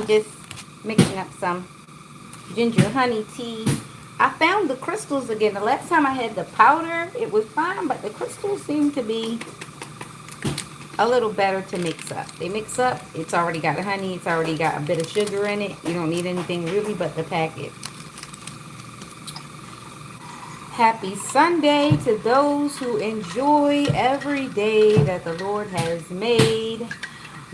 I'm just mixing up some ginger honey tea. I found the crystals again. The last time I had the powder, it was fine, but the crystals seem to be a little better to mix up. They mix up. It's already got honey. It's already got a bit of sugar in it. You don't need anything really but the packet. Happy Sunday to those who enjoy every day that the Lord has made.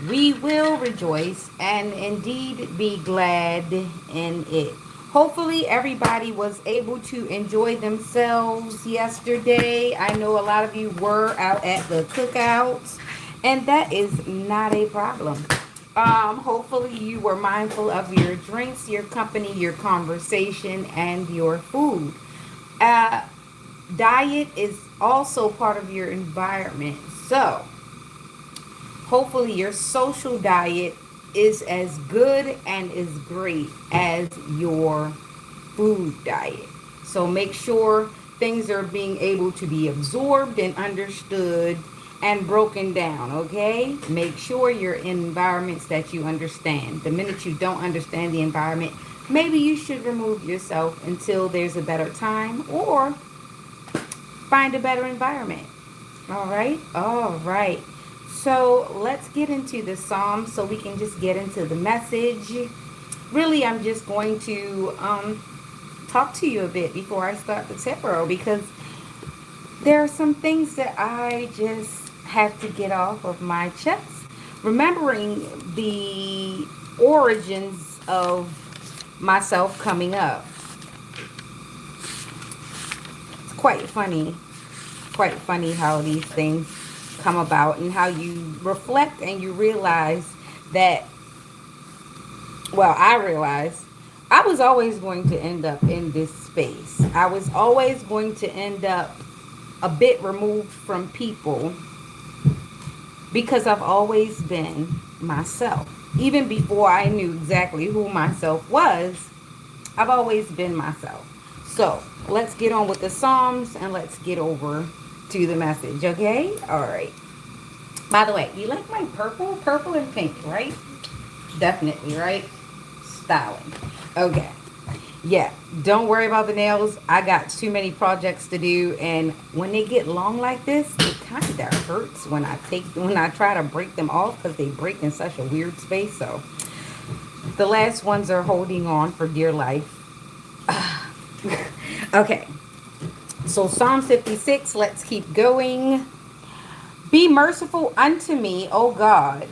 We will rejoice and indeed be glad in it. Hopefully, everybody was able to enjoy themselves yesterday. I know a lot of you were out at the cookouts, and that is not a problem. Hopefully, you were mindful of your drinks, your company, your conversation, and your food. Uh, Diet is also part of your environment. So, hopefully, your social diet is as good and as great as your food diet. So, make sure things are being able to be absorbed and understood and broken down, okay? Make sure you're in environments that you understand. The minute you don't understand the environment, maybe you should remove yourself until there's a better time or find a better environment. All right? All right. So let's get into the psalm so we can just get into the message. Really, I'm just going to talk to you a bit before I start the tarot because there are some things that I just have to get off of my chest. Remembering the origins of myself coming up. It's quite funny how these things come about and how you reflect and you realize that, well, I realized I was always going to end up in this space. I was always going to end up a bit removed from people because I've always been myself. Even before I knew exactly who myself was, I've always been myself. So let's get on with the Psalms and let's get over to the message, okay? All right. By the way, you like my purple? Purple and pink, right? Definitely, right? Styling. Okay. Yeah, don't worry about the nails. I got too many projects to do, and when they get long like this, it kind of hurts when I try to break them off because they break in such a weird space. So the last ones are holding on for dear life. Okay, so Psalm 56. Let's keep going. Be merciful unto me, O God.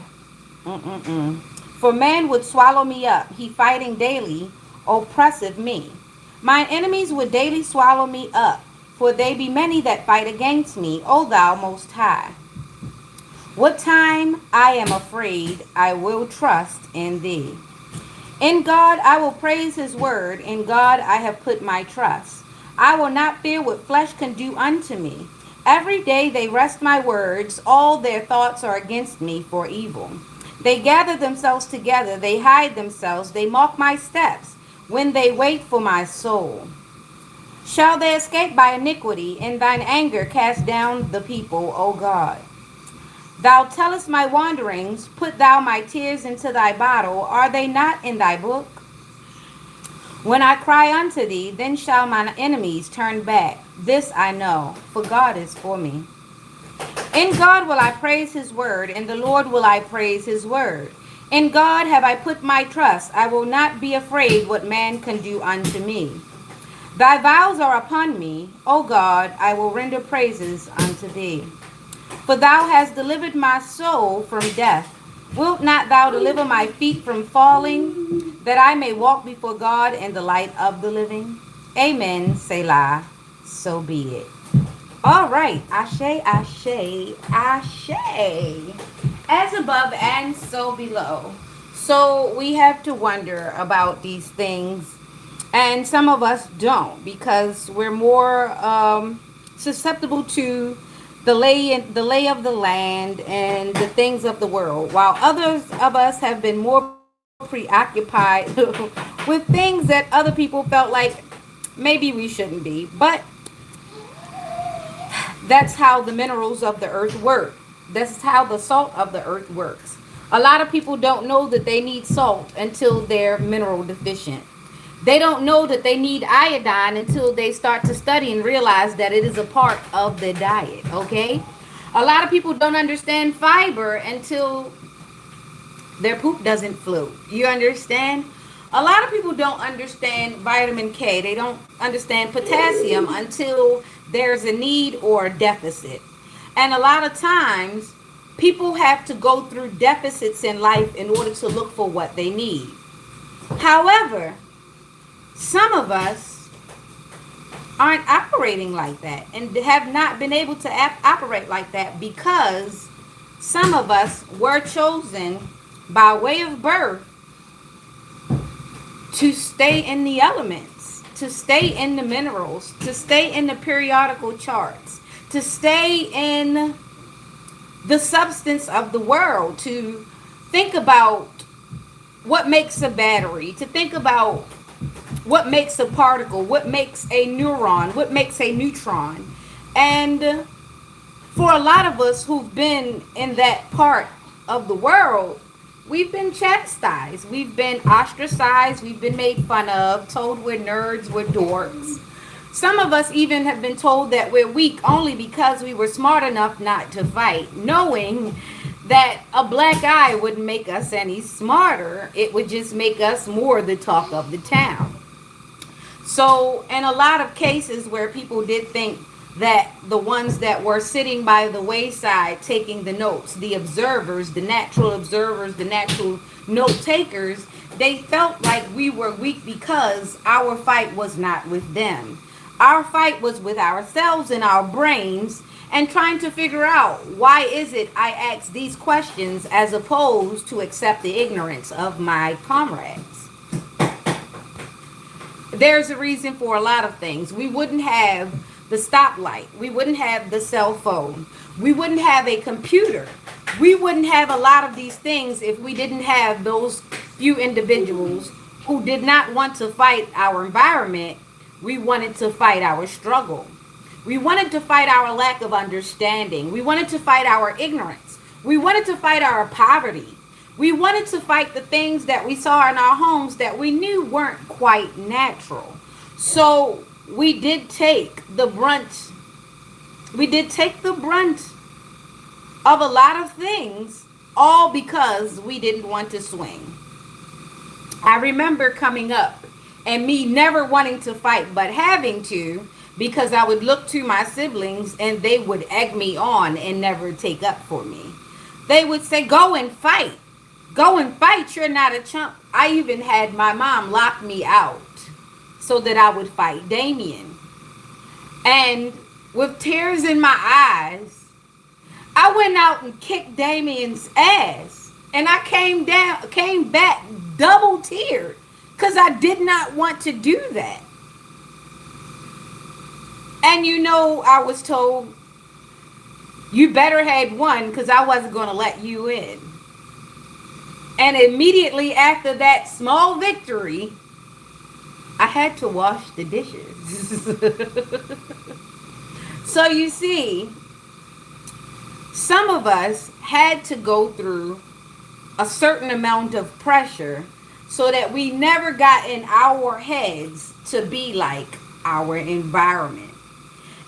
For man would swallow me up. He fighting daily oppressive me. Mine enemies would daily swallow me up, for they be many that fight against me, O thou most high. What time I am afraid, I will trust in thee. In God I will praise his word. In God I have put my trust. I will not fear what flesh can do unto me. Every day they wrest my words. All their thoughts are against me for evil. They gather themselves together. They hide themselves. They mock my steps when they wait for my soul. Shall they escape by iniquity? In thine anger cast down the people, O God. Thou tellest my wanderings. Put thou my tears into thy bottle. Are they not in thy book? When I cry unto thee, then shall mine enemies turn back. This I know, for God is for me. In God will I praise his word. In the Lord will I praise his word. In God have I put my trust. I will not be afraid what man can do unto me. Thy vows are upon me. O God, I will render praises unto thee. For thou hast delivered my soul from death. Wilt not thou deliver my feet from falling, that I may walk before God in the light of the living? Amen, Selah. So be it. All right. Ashe, ashe, ashe. As above and so below. So we have to wonder about these things. And some of us don't because we're more susceptible to the lay of the land and the things of the world, while others of us have been more preoccupied with things that other people felt like maybe we shouldn't be. But that's how the minerals of the earth work. That's how the salt of the earth works. A lot of people don't know that they need salt until they're mineral deficient. They don't know that they need iodine until they start to study and realize that it is a part of the diet, okay? A lot of people don't understand fiber until their poop doesn't float. You understand? A lot of people don't understand vitamin K. They don't understand potassium until there's a need or a deficit. And a lot of times, people have to go through deficits in life in order to look for what they need. However, some of us aren't operating like that and have not been able to operate like that because some of us were chosen by way of birth to stay in the elements, to stay in the minerals, to stay in the periodical charts, to stay in the substance of the world, to think about what makes a battery, to think about what makes a particle, what makes a neuron, what makes a neutron. And for a lot of us who've been in that part of the world, we've been chastised, we've been ostracized, we've been made fun of, told we're nerds, we're dorks. Some of us even have been told that we're weak only because we were smart enough not to fight, knowing that a black eye wouldn't make us any smarter. It would just make us more the talk of the town. So, in a lot of cases where people did think that the ones that were sitting by the wayside taking the notes, the observers, the natural note takers, they felt like we were weak because our fight was not with them. Our fight was with ourselves and our brains and trying to figure out why is it I ask these questions as opposed to accept the ignorance of my comrades. There's a reason for a lot of things. We wouldn't have the stoplight. We wouldn't have the cell phone. We wouldn't have a computer. We wouldn't have a lot of these things if we didn't have those few individuals who did not want to fight our environment. We wanted to fight our struggle. We wanted to fight our lack of understanding. We wanted to fight our ignorance. We wanted to fight our poverty. We wanted to fight the things that we saw in our homes that we knew weren't quite natural. So we did take the brunt. We did take the brunt of a lot of things, all because we didn't want to swing. I remember coming up and me never wanting to fight but having to, because I would look to my siblings and they would egg me on and never take up for me. They would say, go and fight. Go and fight. You're not a chump. I even had my mom lock me out so that I would fight Damien. And with tears in my eyes, I went out and kicked Damien's ass. And I came back double teared because I did not want to do that. And you know, I was told, you better had won because I wasn't going to let you in. And immediately after that small victory, I had to wash the dishes. So you see, some of us had to go through a certain amount of pressure so that we never got in our heads to be like our environment.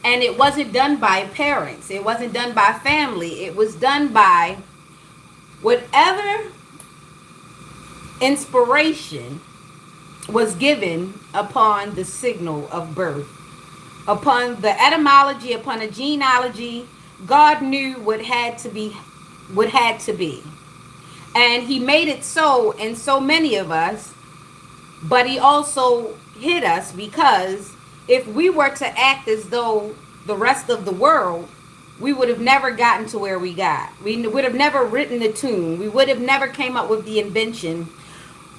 And it wasn't done by parents. It wasn't done by family. It was done by whatever inspiration was given upon the signal of birth. Upon the etymology, upon the genealogy, God knew what had to be. And he made it so in so many of us, but he also hid us because if we were to act as though the rest of the world, we would have never gotten to where we got. We would have never written the tune. We would have never came up with the invention.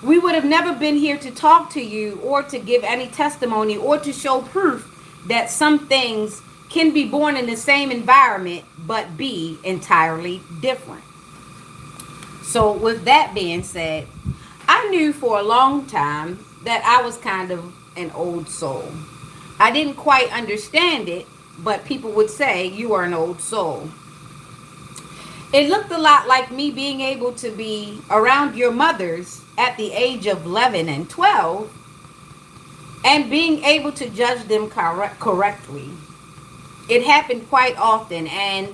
We would have never been here to talk to you or to give any testimony or to show proof that some things can be born in the same environment but be entirely different. So with that being said, I knew for a long time that I was kind of an old soul. I didn't quite understand it, but people would say, you are an old soul. It looked a lot like me being able to be around your mothers at the age of 11 and 12 and being able to judge them correctly. It happened quite often, and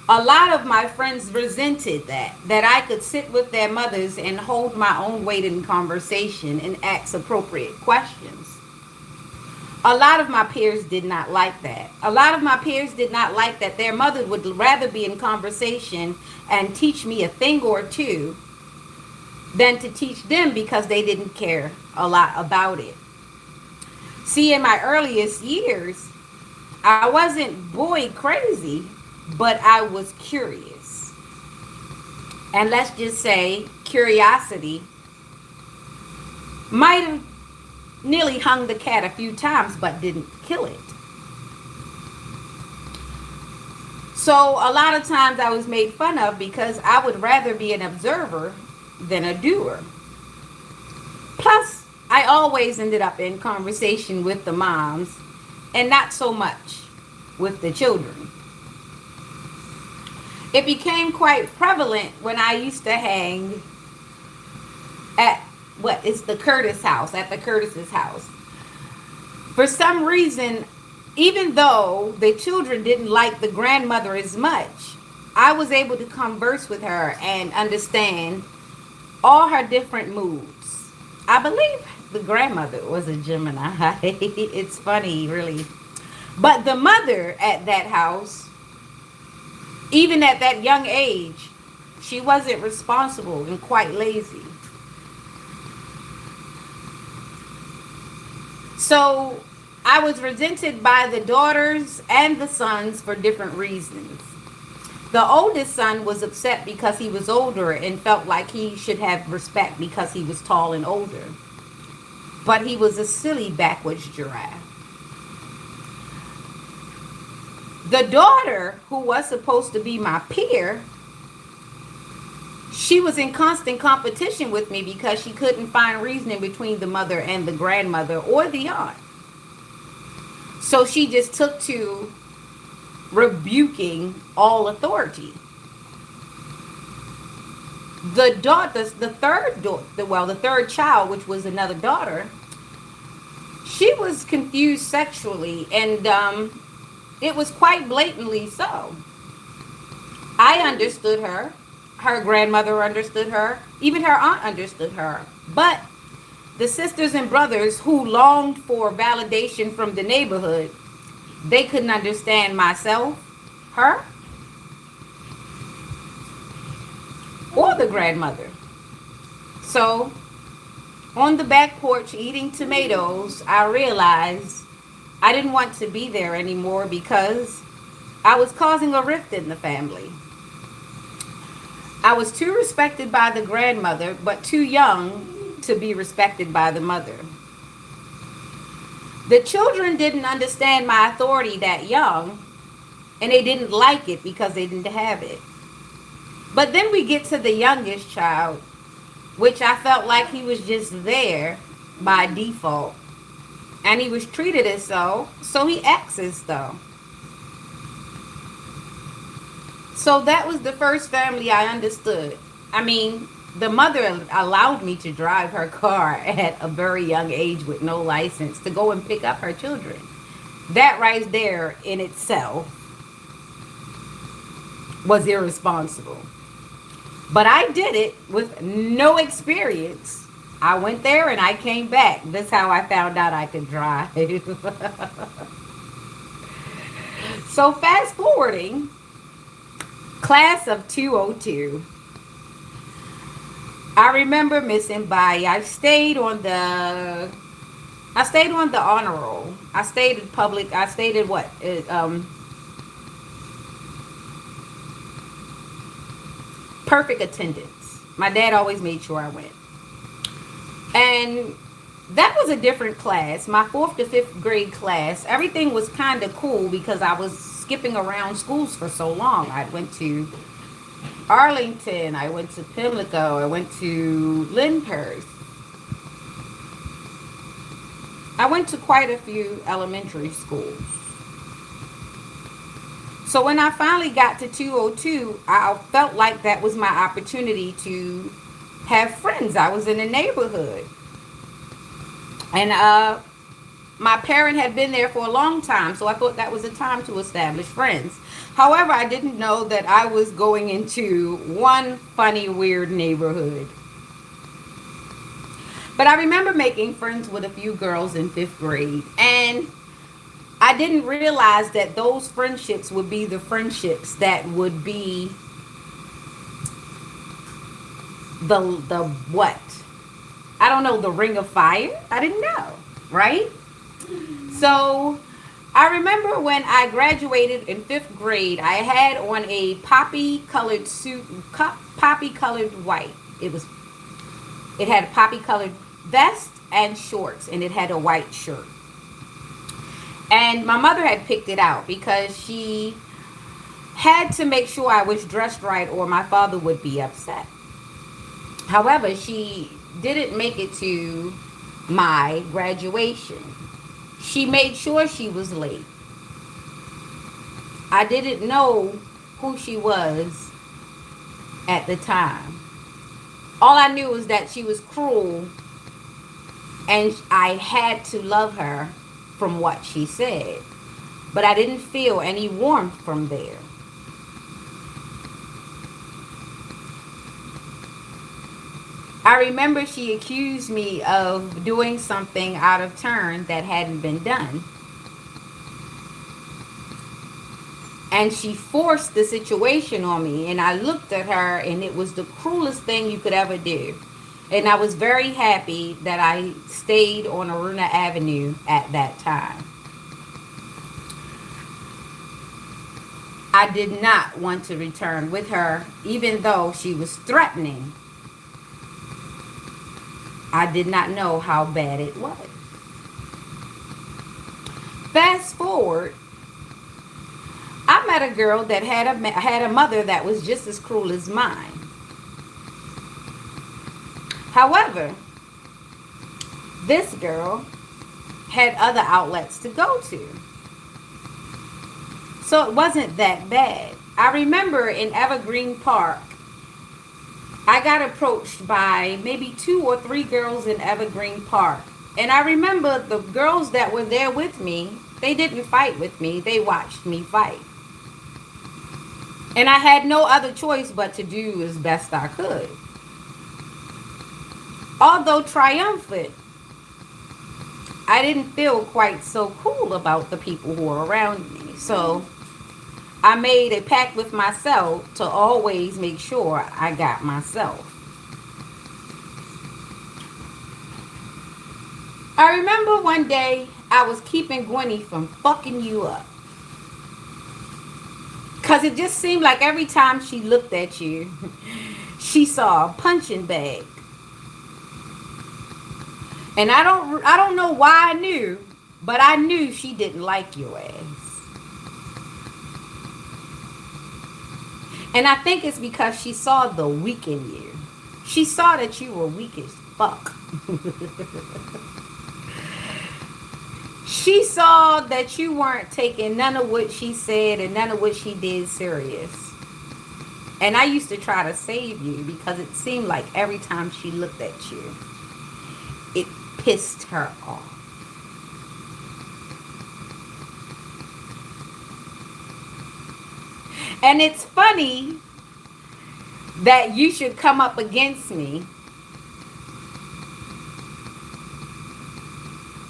a lot of my friends resented that I could sit with their mothers and hold my own weight in conversation and ask appropriate questions. A lot of my peers did not like that. A lot of my peers did not like that their mother would rather be in conversation and teach me a thing or two than to teach them because they didn't care a lot about it. See, in my earliest years, I wasn't boy crazy, but I was curious. And let's just say curiosity might have nearly hung the cat a few times but didn't kill it. So a lot of times I was made fun of because I would rather be an observer than a doer. Plus, I always ended up in conversation with the moms and not so much with the children. It became quite prevalent when I used to hang at what is the Curtis house, at the Curtis's house. For some reason, even though the children didn't like the grandmother as much, I was able to converse with her and understand all her different moods. I believe the grandmother was a Gemini. It's funny, really. But the mother at that house, even at that young age, she wasn't responsible and quite lazy. So I was resented by the daughters and the sons for different reasons. The oldest son was upset because he was older and felt like he should have respect because he was tall and older. But he was a silly backwards giraffe. The daughter, who was supposed to be my peer, she was in constant competition with me because she couldn't find reasoning between the mother and the grandmother or the aunt. So she just took to rebuking all authority. The third child, which was another daughter, she was confused sexually, and it was quite blatantly so. I understood her. Her grandmother understood her. Even her aunt understood her. But the sisters and brothers who longed for validation from the neighborhood, they couldn't understand myself, her, or the grandmother. So, on the back porch eating tomatoes, I realized I didn't want to be there anymore because I was causing a rift in the family. I was too respected by the grandmother, but too young to be respected by the mother. The children didn't understand my authority that young, and they didn't like it because they didn't have it. But then we get to the youngest child, which I felt like he was just there by default. And he was treated as so he acts as though. So that was the first family I understood. I mean, the mother allowed me to drive her car at a very young age with no license to go and pick up her children. That right there in itself was irresponsible. But I did it with no experience. I went there and I came back. That's how I found out I could drive. So fast forwarding, class of 202. I remember missing by. I stayed on the honor roll. I stayed in public. I stayed in what? Perfect attendance. My dad always made sure I went. And that was a different class. My fourth to fifth grade class. Everything was kind of cool because I was skipping around schools for so long. I went to Arlington. I went to Pimlico. I went to Lyndhurst. I went to quite a few elementary schools. So when I finally got to 202, I felt like that was my opportunity to have friends. I was in the neighborhood. And my parent had been there for a long time, so I thought that was a time to establish friends. However, I didn't know that I was going into one funny, weird neighborhood. But I remember making friends with a few girls in fifth grade, and I didn't realize that those friendships would be the friendships that would be the what? I don't know, the ring of fire? I didn't know, right? So I remember when I graduated in fifth grade, I had on a poppy colored suit, poppy colored white. It had a poppy colored vest and shorts, and it had a white shirt. And my mother had picked it out because she had to make sure I was dressed right or my father would be upset. However, she didn't make it to my graduation. She made sure she was late. I didn't know who she was at the time. All I knew was that she was cruel and I had to love her from what she said. But I didn't feel any warmth from there. I remember she accused me of doing something out of turn that hadn't been done. And she forced the situation on me. And I looked at her, and it was the cruelest thing you could ever do. And I was very happy that I stayed on Aruna Avenue at that time. I did not want to return with her, even though she was threatening. I did not know how bad it was. Fast forward, I met a girl that had a mother that was just as cruel as mine. However, this girl had other outlets to go to. So it wasn't that bad. I remember in Evergreen Park, I got approached by maybe two or three girls in Evergreen Park. And I remember the girls that were there with me, they didn't fight with me, they watched me fight. And I had no other choice but to do as best I could. Although triumphant, I didn't feel quite so cool about the people who were around me. So I made a pact with myself to always make sure I got myself. I remember one day I was keeping Gwenny from fucking you up. Because it just seemed like every time she looked at you, she saw a punching bag. And I don't know why I knew, but I knew she didn't like your ass. And I think it's because she saw the weak in you. She saw that you were weak as fuck. She saw that you weren't taking none of what she said and none of what she did serious. And I used to try to save you because it seemed like every time she looked at you, it pissed her off. And it's funny that you should come up against me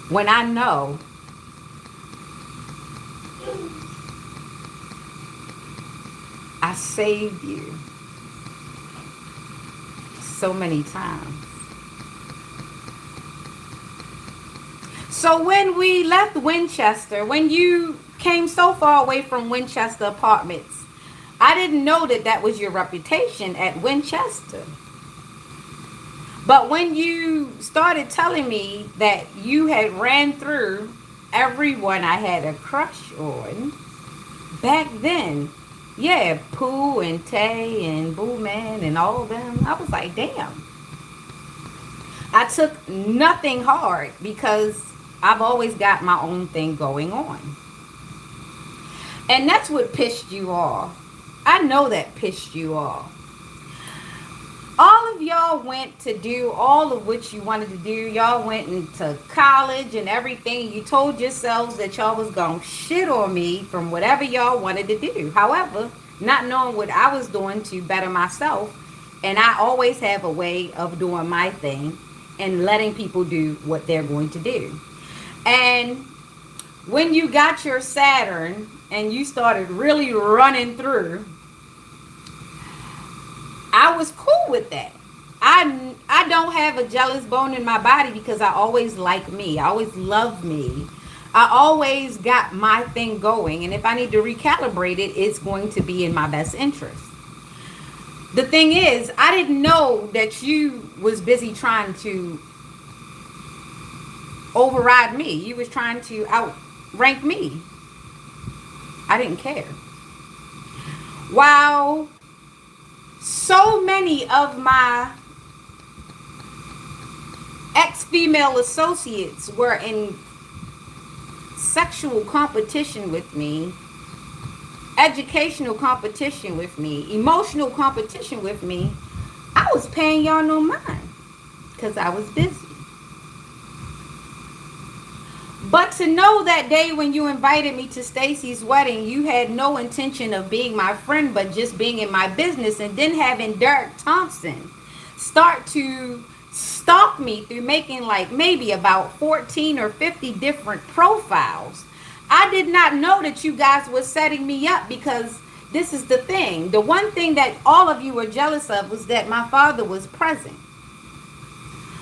when I know I saved you so many times. So when we left Winchester, when you came so far away from Winchester Apartments, I didn't know that that was your reputation at Winchester. But when you started telling me that you had ran through everyone I had a crush on, back then, yeah, Pooh and Tay and Boo Man and all of them, I was like, damn. I took nothing hard because I've always got my own thing going on. And that's what pissed you off. I know that pissed you off. All of y'all went to do all of what you wanted to do. Y'all went into college and everything. You told yourselves that y'all was going to shit on me from whatever y'all wanted to do. However, not knowing what I was doing to better myself, and I always have a way of doing my thing and letting people do what they're going to do. And when you got your Saturn and you started really running through, I was cool with that. I don't have a jealous bone in my body because I always like me. I always love me. I always got my thing going, and if I need to recalibrate it, it's going to be in my best interest. The thing is, I didn't know that you was busy trying to override me. You was trying to outrank me. I didn't care. While so many of my ex-female associates were in sexual competition with me, educational competition with me, emotional competition with me, I was paying y'all no mind because I was busy. But to know that day when you invited me to Stacy's wedding, you had no intention of being my friend, but just being in my business, and then having Derek Thompson start to stalk me through making like maybe about 14 or 50 different profiles. I did not know that you guys were setting me up, because this is the thing. The one thing that all of you were jealous of was that my father was present.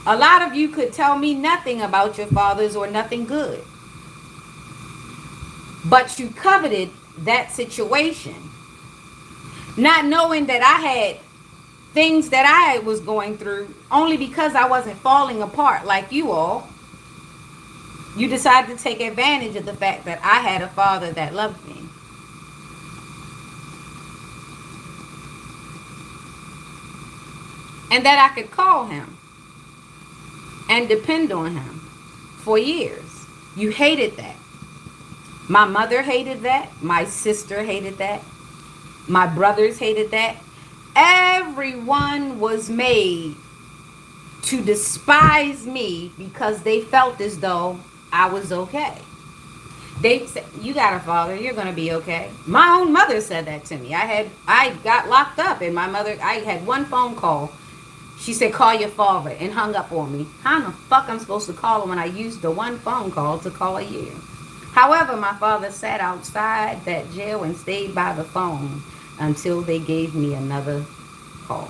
A lot of you could tell me nothing about your fathers or nothing good. But you coveted that situation, not knowing that I had things that I was going through only because I wasn't falling apart like you all. You decided to take advantage of the fact that I had a father that loved me. And that I could call him and depend on him for years. You hated that. My mother hated that. My sister hated that. My brothers hated that. Everyone was made to despise me because they felt as though I was okay. They said, "You got a father, you're going to be okay." My own mother said that to me. I got locked up, and my mother, I had one phone call. She said, "Call your father," and hung up on me. How in the fuck I'm supposed to call him when I used the one phone call to call you? However, my father sat outside that jail and stayed by the phone until they gave me another call.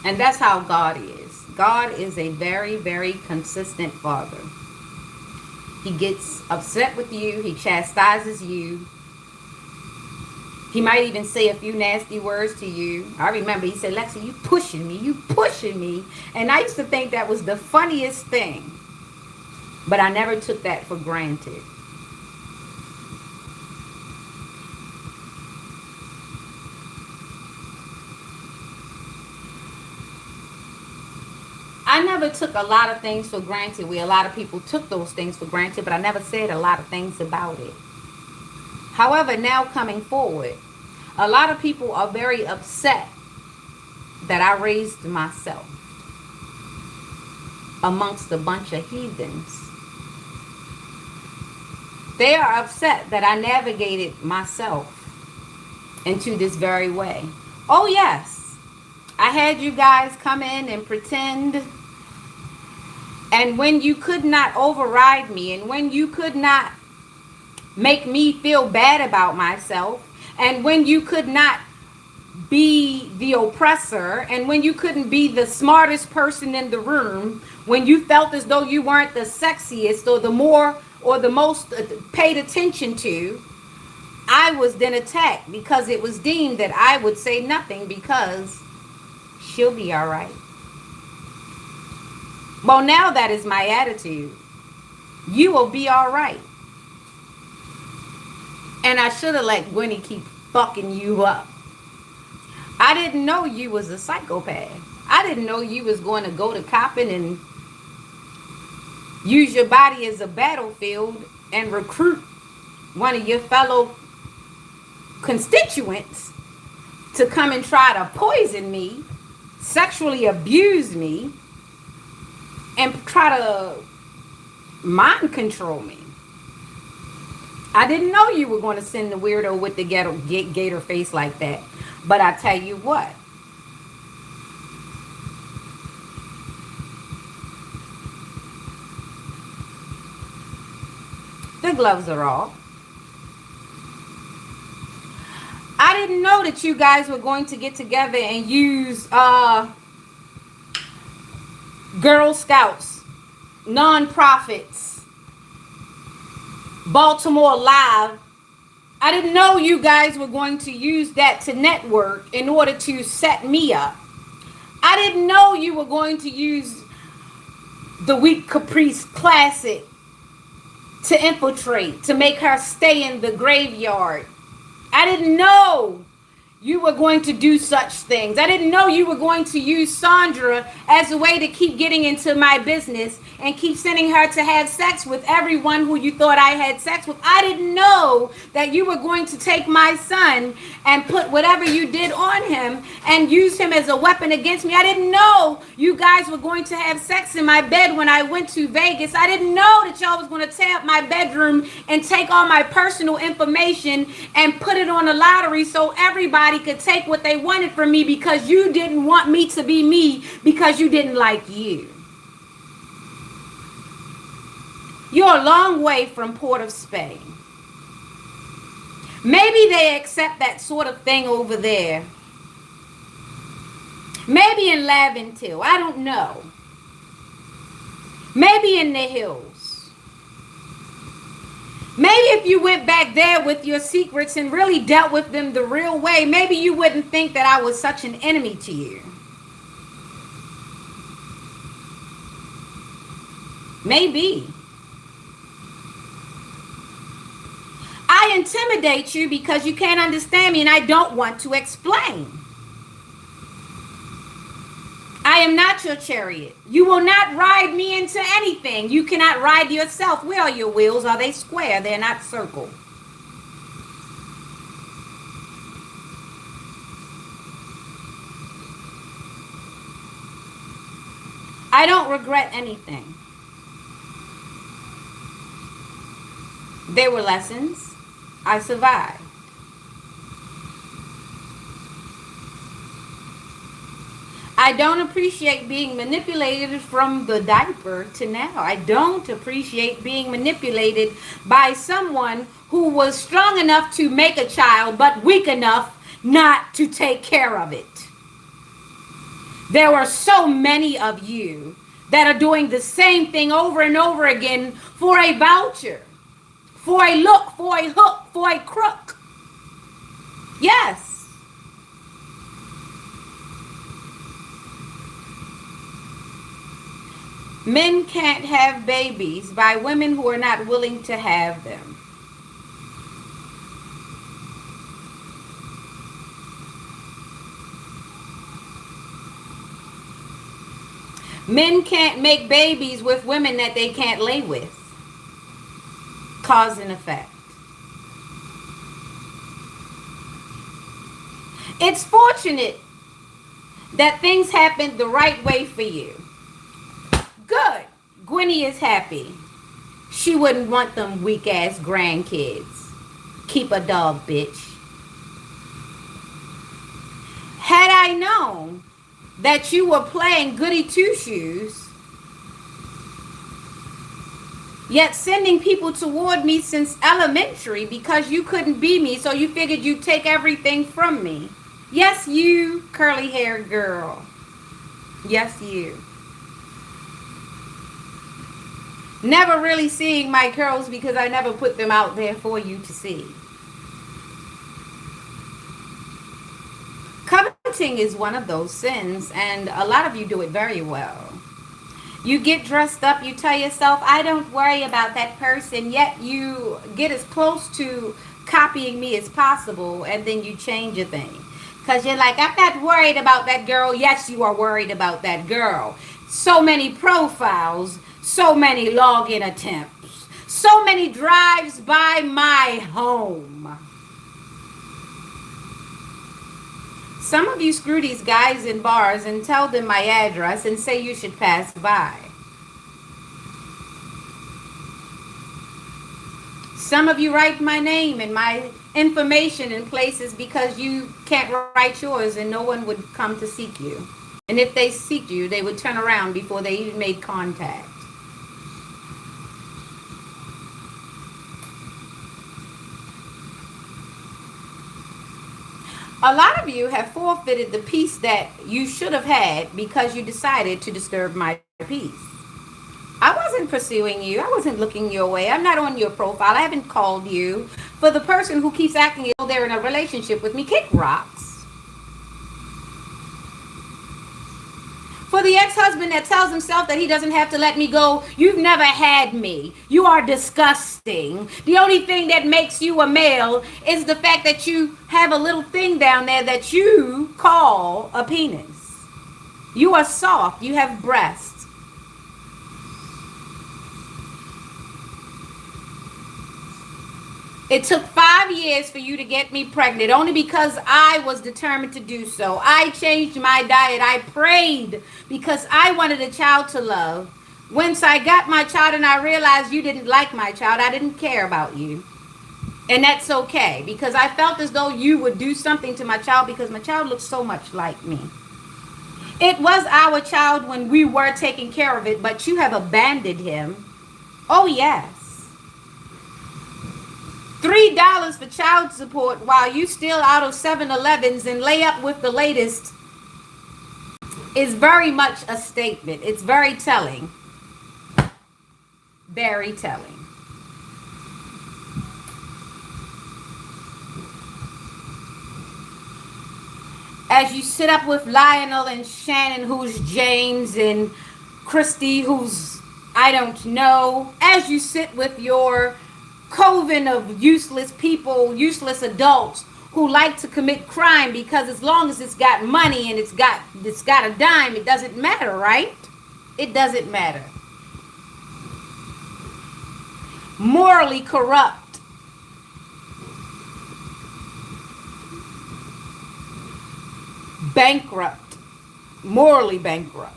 And that's how God is. God is a very, very consistent father. He gets upset with you. He chastises you. He might even say a few nasty words to you. I remember he said, "Lexi, you pushing me. You pushing me." And I used to think that was the funniest thing. But I never took that for granted. I never took a lot of things for granted where a lot of people took those things for granted, but I never said a lot of things about it. However, now coming forward, a lot of people are very upset that I raised myself amongst a bunch of heathens. They are upset that I navigated myself into this very way. Oh, yes. I had you guys come in and pretend. And when you could not override me, and when you could not make me feel bad about myself, and when you could not be the oppressor, and when you couldn't be the smartest person in the room, when you felt as though you weren't the sexiest or the more or the most paid attention to, I was then attacked because it was deemed that I would say nothing because she'll be all right. Well, now that is my attitude. You will be all right. And I should have let Gwenny keep fucking you up. I didn't know you was a psychopath. I didn't know you was going to go to copping and use your body as a battlefield and recruit one of your fellow constituents to come and try to poison me, sexually abuse me, and try to mind control me. I didn't know you were going to send the weirdo with the gator face like that. But I tell you what, the gloves are off. I didn't know that you guys were going to get together and use Girl Scouts, non-profits, Baltimore Live. I didn't know you guys were going to use that to network in order to set me up. I didn't know you were going to use the Weak Caprice Classic to infiltrate, to make her stay in the graveyard. I didn't know you were going to do such things. I didn't know you were going to use Sandra as a way to keep getting into my business and keep sending her to have sex with everyone who you thought I had sex with. I didn't know that you were going to take my son and put whatever you did on him and use him as a weapon against me. I didn't know you guys were going to have sex in my bed when I went to Vegas. I didn't know that y'all was going to tear up my bedroom and take all my personal information and put it on a lottery so everybody could take what they wanted from me because you didn't want me to be me because you didn't like you. You're a long way from Port of Spain. Maybe they accept that sort of thing over there. Maybe in Laventille. I don't know. Maybe in the hills. Maybe if you went back there with your secrets and really dealt with them the real way, maybe you wouldn't think that I was such an enemy to you. Maybe. I intimidate you because you can't understand me and I don't want to explain. I am not your chariot. You will not ride me into anything. You cannot ride yourself. Where are your wheels? Are they square? They're not circle. I don't regret anything. They were lessons. I survived. I don't appreciate being manipulated from the diaper to now. I don't appreciate being manipulated by someone who was strong enough to make a child but weak enough not to take care of it. There are so many of you that are doing the same thing over and over again for a voucher, for a look, for a hook, for a crook. Yes. Men can't have babies by women who are not willing to have them. Men can't make babies with women that they can't lay with. Cause and effect. It's fortunate that things happened the right way for you. Good. Gwenny is happy. She wouldn't want them weak ass grandkids. Keep a dog, bitch. Had I known that you were playing goody two shoes, yet sending people toward me since elementary because you couldn't be me, so you figured you'd take everything from me. Yes, you, curly haired girl. Yes, you. Never really seeing my curls because I never put them out there for you to see. Coveting is one of those sins, and a lot of you do it very well. You get dressed up, you tell yourself, I don't worry about that person, yet you get as close to copying me as possible, and then you change a thing. Because you're like, I'm not worried about that girl. Yes, you are worried about that girl. So many profiles, so many login attempts, So many drives by my home. Some of you screw these guys in bars and tell them my address and say you should pass by. Some of you write my name and my information in places because you can't write yours and no one would come to seek you. And if they seek you, they would turn around before they even made contact. A lot of you have forfeited the peace that you should have had because you decided to disturb my peace. I wasn't pursuing you. I wasn't looking your way. I'm not on your profile. I haven't called you. For the person who keeps acting as though they're in a relationship with me, kick rocks. For the ex-husband that tells himself that he doesn't have to let me go, you've never had me. You are disgusting. The only thing that makes you a male is the fact that you have a little thing down there that you call a penis. You are soft. You have breasts. It took 5 years for you to get me pregnant, only because I was determined to do so. I changed my diet. I prayed because I wanted a child to love. Once I got my child and I realized you didn't like my child, I didn't care about you. And that's okay, because I felt as though you would do something to my child because my child looks so much like me. It was our child when we were taking care of it, but you have abandoned him. Oh, yes. $3 for child support while you still out of 7-Elevens and lay up with the latest is very much a statement. It's very telling. Very telling. As you sit up with Lionel and Shannon, who's James, and Christy, who's I don't know, as you sit with your coven of useless people, useless adults who like to commit crime because as long as it's got money and it's got a dime, it doesn't matter, right? It doesn't matter. Morally corrupt. Bankrupt. Morally bankrupt.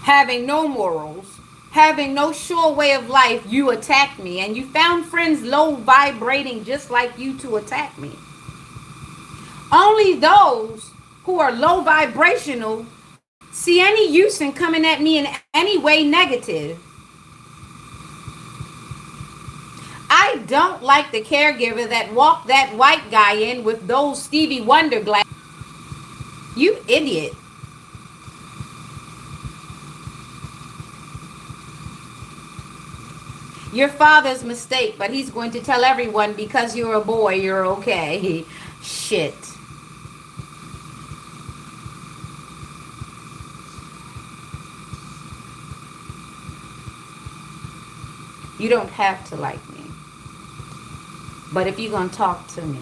Having no morals. Having no sure way of life, you attacked me. And you found friends low vibrating just like you to attack me. Only those who are low vibrational see any use in coming at me in any way negative. I don't like the caregiver that walked that white guy in with those Stevie Wonder glasses. You idiot. Your father's mistake, but he's going to tell everyone because you're a boy, you're okay. Shit. You don't have to like me. But if you're going to talk to me,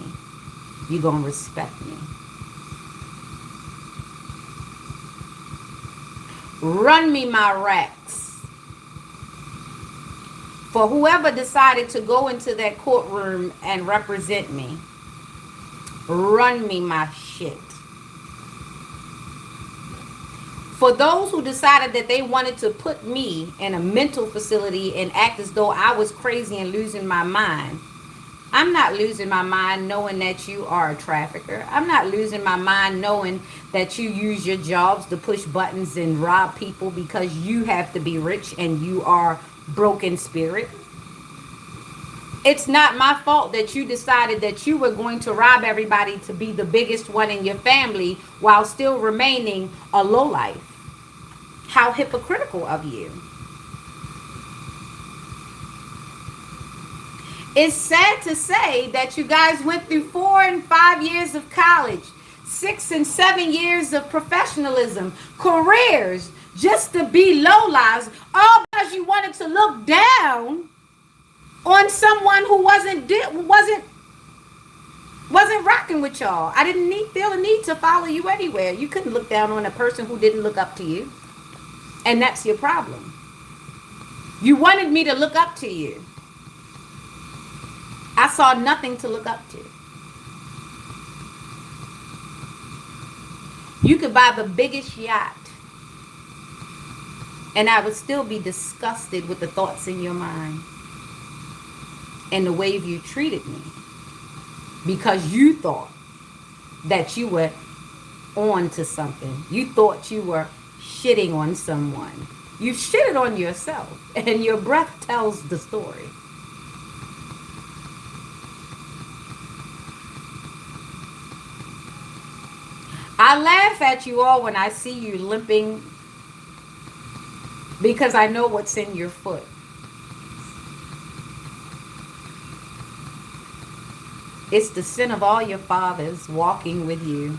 you're going to respect me. Run me my racks. For whoever decided to go into that courtroom and represent me, run me my shit. For those who decided that they wanted to put me in a mental facility and act as though I was crazy and losing my mind, I'm not losing my mind knowing that you are a trafficker. I'm not losing my mind knowing that you use your jobs to push buttons and rob people because you have to be rich and you are broken spirit. It's not my fault that you decided that you were going to rob everybody to be the biggest one in your family while still remaining a lowlife. How hypocritical of you. It's sad to say that you guys went through 4 and 5 years of college, 6 and 7 years of professionalism, careers, just to be low lives, all because you wanted to look down on someone who wasn't rocking with y'all. I didn't feel a need to follow you anywhere. You couldn't look down on a person who didn't look up to you. And that's your problem. You wanted me to look up to you. I saw nothing to look up to. You could buy the biggest yacht, and I would still be disgusted with the thoughts in your mind and the way you treated me because you thought that you were on to something. You thought you were shitting on someone. You shitted on yourself, and your breath tells the story. I laugh at you all when I see you limping because I know what's in your foot. It's the sin of all your fathers walking with you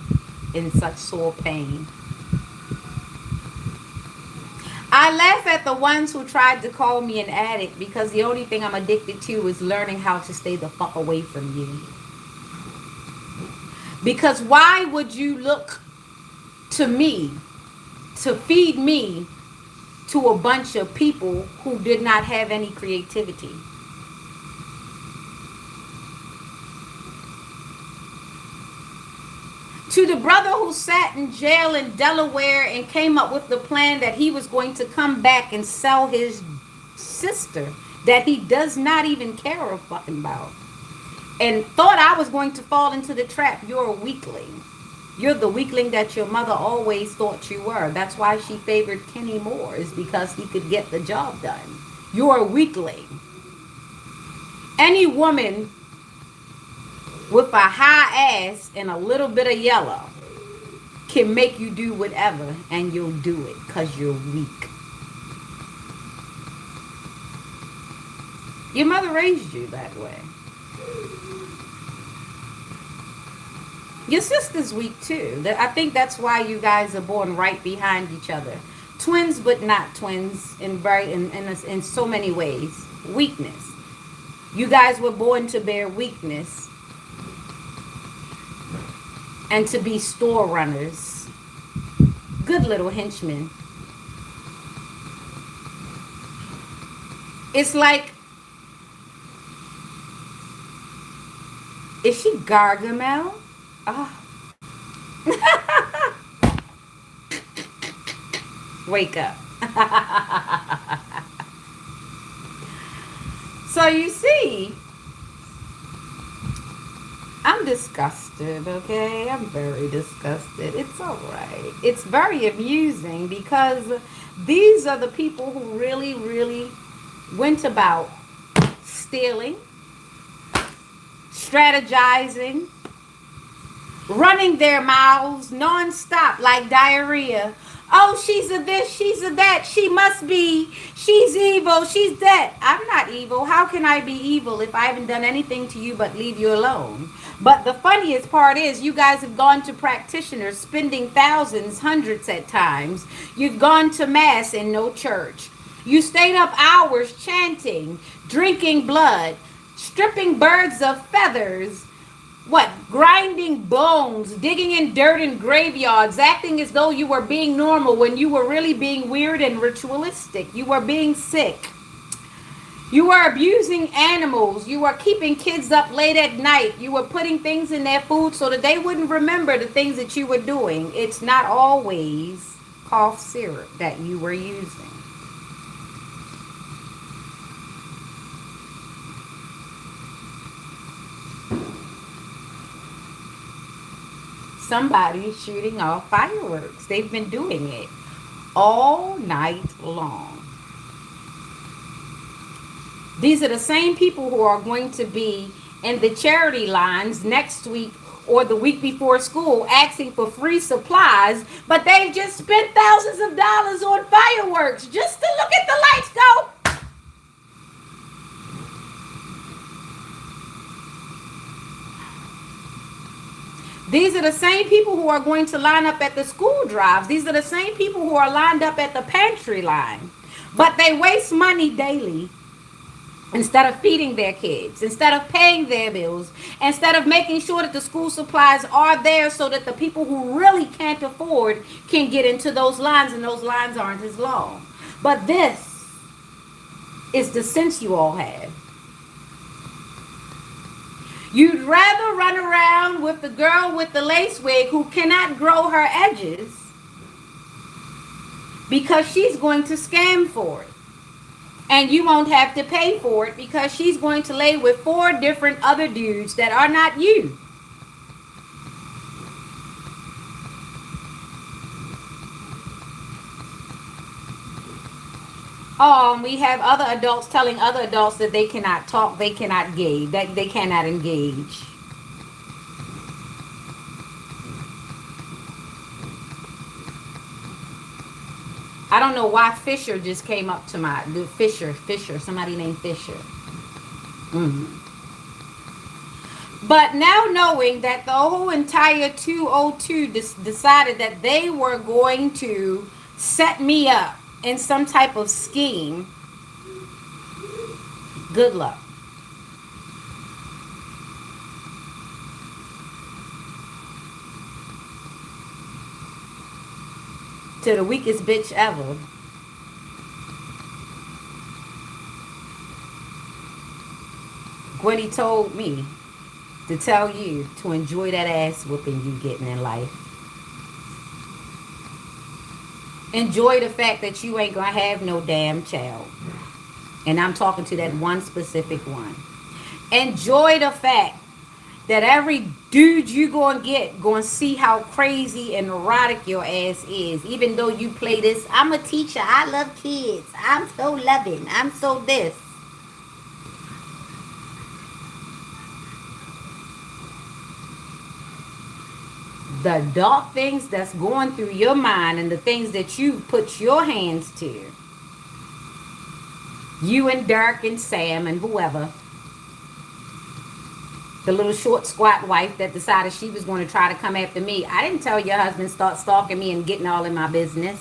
in such sore pain. I laugh at the ones who tried to call me an addict because the only thing I'm addicted to is learning how to stay the fuck away from you. Because why would you look to me to feed me to a bunch of people who did not have any creativity? To the brother who sat in jail in Delaware and came up with the plan that he was going to come back and sell his sister that he does not even care a fucking about, and thought I was going to fall into the trap. You're a weakling. You're the weakling that your mother always thought you were. That's why she favored Kenny Moore, is because he could get the job done. You're a weakling. Any woman with a high ass and a little bit of yellow can make you do whatever, and you'll do it because you're weak. Your mother raised you that way. Your sister's weak too. I think that's why you guys are born right behind each other. Twins, but not twins in so many ways. Weakness. You guys were born to bear weakness and to be store runners. Good little henchmen. It's like, is she Gargamel? Oh. Wake up. So you see, I'm disgusted, okay? I'm very disgusted. It's all right. It's very amusing because these are the people who really, really went about stealing, strategizing, running their mouths nonstop like diarrhea. Oh, she's a this, she's a that, she must be, she's evil, she's that. I'm not evil. How can I be evil if I haven't done anything to you but leave you alone? But the funniest part is you guys have gone to practitioners spending thousands, hundreds at times. You've gone to mass and no church. You stayed up hours chanting, drinking blood, stripping birds of feathers, what, grinding bones, digging in dirt in graveyards, acting as though you were being normal when you were really being weird and ritualistic. You were being sick. You were abusing animals. You were keeping kids up late at night. You were putting things in their food so that they wouldn't remember the things that you were doing. It's not always cough syrup that you were using. Somebody's shooting off fireworks. They've been doing it all night long. These are the same people who are going to be in the charity lines next week or the week before school asking for free supplies, but they've just spent thousands of dollars on fireworks just to look at the lights go. These are the same people who are going to line up at the school drives. These are the same people who are lined up at the pantry line. But they waste money daily instead of feeding their kids, instead of paying their bills, instead of making sure that the school supplies are there so that the people who really can't afford can get into those lines, and those lines aren't as long. But this It's the sense you all have. You'd rather run around with the girl with the lace wig who cannot grow her edges because she's going to scam for it. And you won't have to pay for it because she's going to lay with 4 different other dudes that are not you. We have other adults telling other adults that they cannot talk, they cannot engage, that they cannot engage. I don't know why Fisher just came up to my Fisher, somebody named Fisher. Mm. But now knowing that the whole entire 202 decided that they were going to set me up in some type of scheme, good luck. To the weakest bitch ever. Gwenny told me to tell you to enjoy that ass whooping you getting in life. Enjoy the fact that you ain't gonna have no damn child. And I'm talking to that one specific one. Enjoy the fact that every dude you gonna see how crazy and erotic your ass is. Even though you play this, I'm a teacher, I love kids, I'm so loving, I'm so this. The dark things that's going through your mind and the things that you put your hands to, you and Dirk and Sam and whoever, the little short squat wife that decided she was going to try to come after me. I didn't tell your husband start stalking me and getting all in my business.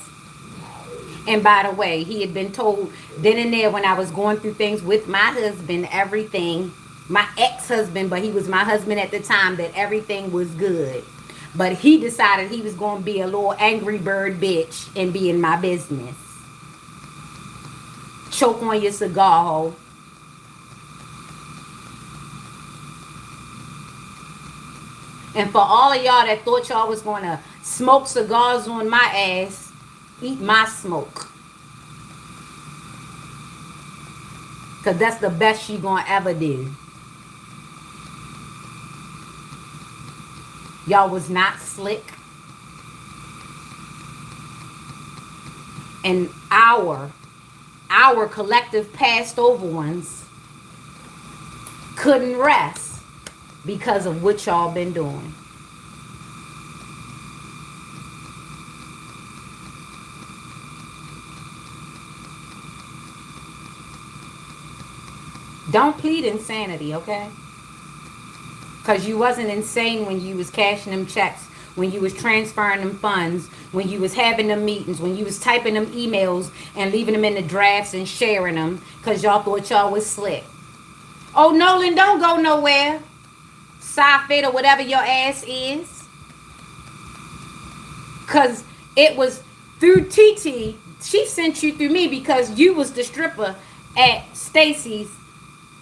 And by the way, he had been told then and there when I was going through things with my husband, everything, my ex-husband, but he was my husband at the time, that everything was good. But he decided he was going to be a little angry bird bitch and be in my business. Choke on your cigar hole. And for all of y'all that thought y'all was going to smoke cigars on my ass, eat my smoke. Because that's the best you going to ever do. Y'all was not slick. And our collective passed over ones couldn't rest because of what y'all been doing. Don't plead insanity, okay? Because you wasn't insane when you was cashing them checks, when you was transferring them funds, when you was having them meetings, when you was typing them emails and leaving them in the drafts and sharing them because y'all thought y'all was slick. Oh, Nolan, don't go nowhere. Sci-Fit or whatever your ass is. Because it was through TT. She sent you through me because you was the stripper at Stacy's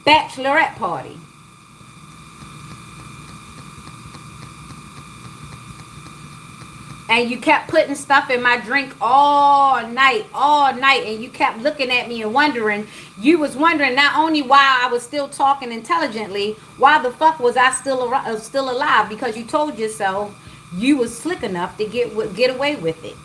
bachelorette party. And you kept putting stuff in my drink all night, and you kept looking at me and wondering. You was wondering not only why I was still talking intelligently, why the fuck was I still alive? Because you told yourself you was slick enough to get away with it.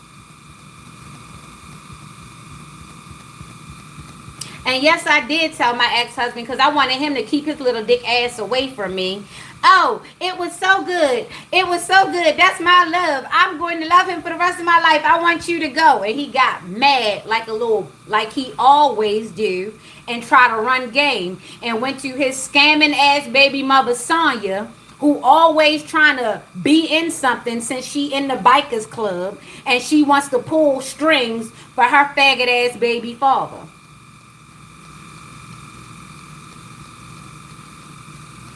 And yes, I did tell my ex-husband because I wanted him to keep his little dick ass away from me. Oh, it was so good. It was so good. That's my love. I'm going to love him for the rest of my life. I want you to go. And he got mad like he always do, and try to run game and went to his scamming ass baby mother Sonya, who always trying to be in something since she in the bikers club and she wants to pull strings for her faggot ass baby father.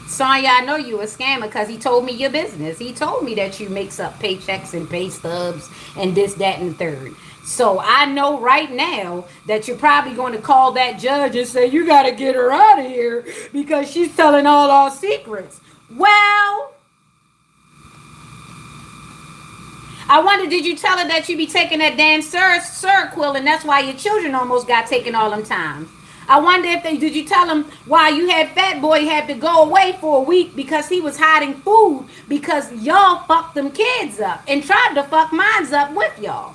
Sonya, I know you a scammer because he told me your business. He told me that you mix up paychecks and pay stubs and this, that, and the third. So I know right now that you're probably going to call that judge and say, you got to get her out of here because she's telling all our secrets. Well, I wonder, did you tell her that you be taking that damn Seroquel and that's why your children almost got taken all them times? I wonder if did you tell them why you had Fat Boy had to go away for a week because he was hiding food because y'all fucked them kids up and tried to fuck mines up with y'all.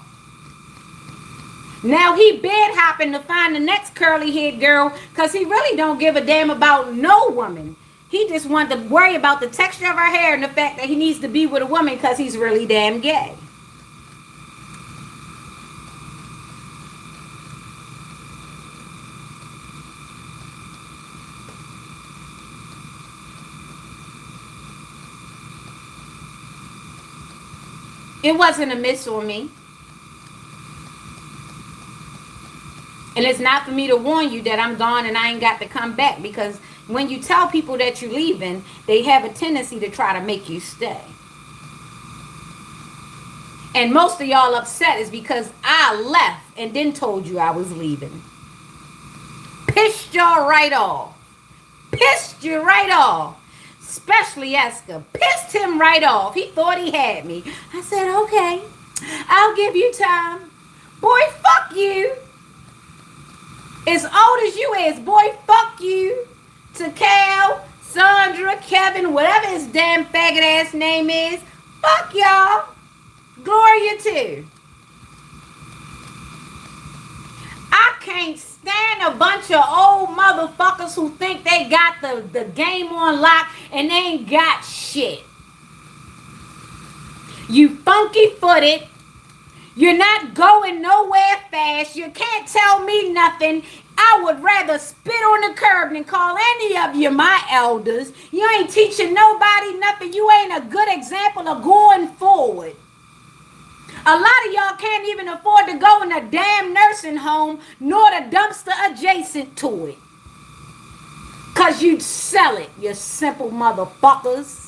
Now he bed hopping to find the next curly haired girl because he really don't give a damn about no woman. He just wanted to worry about the texture of her hair and the fact that he needs to be with a woman because he's really damn gay. It wasn't a miss on me. And it's not for me to warn you that I'm gone and I ain't got to come back, because when you tell people that you're leaving, they have a tendency to try to make you stay. And most of y'all upset is because I left and then told you I was leaving. Pissed y'all right off. Pissed you right off. Especially Eska. Pissed him right off. He thought he had me. I said, okay, I'll give you time. Boy, fuck you. As old as you is, boy, fuck you. To Cal, Sandra, Kevin, whatever his damn faggot ass name is. Fuck y'all. Gloria too. I can't stand a bunch of old motherfuckers who think they got the game on lock and they ain't got shit. You funky footed. You're not going nowhere fast. You can't tell me nothing. I would rather spit on the curb than call any of you my elders. You ain't teaching nobody nothing. You ain't a good example of going forward. A lot of y'all can't even afford to go in a damn nursing home nor the dumpster adjacent to it. Because you'd sell it, you simple motherfuckers.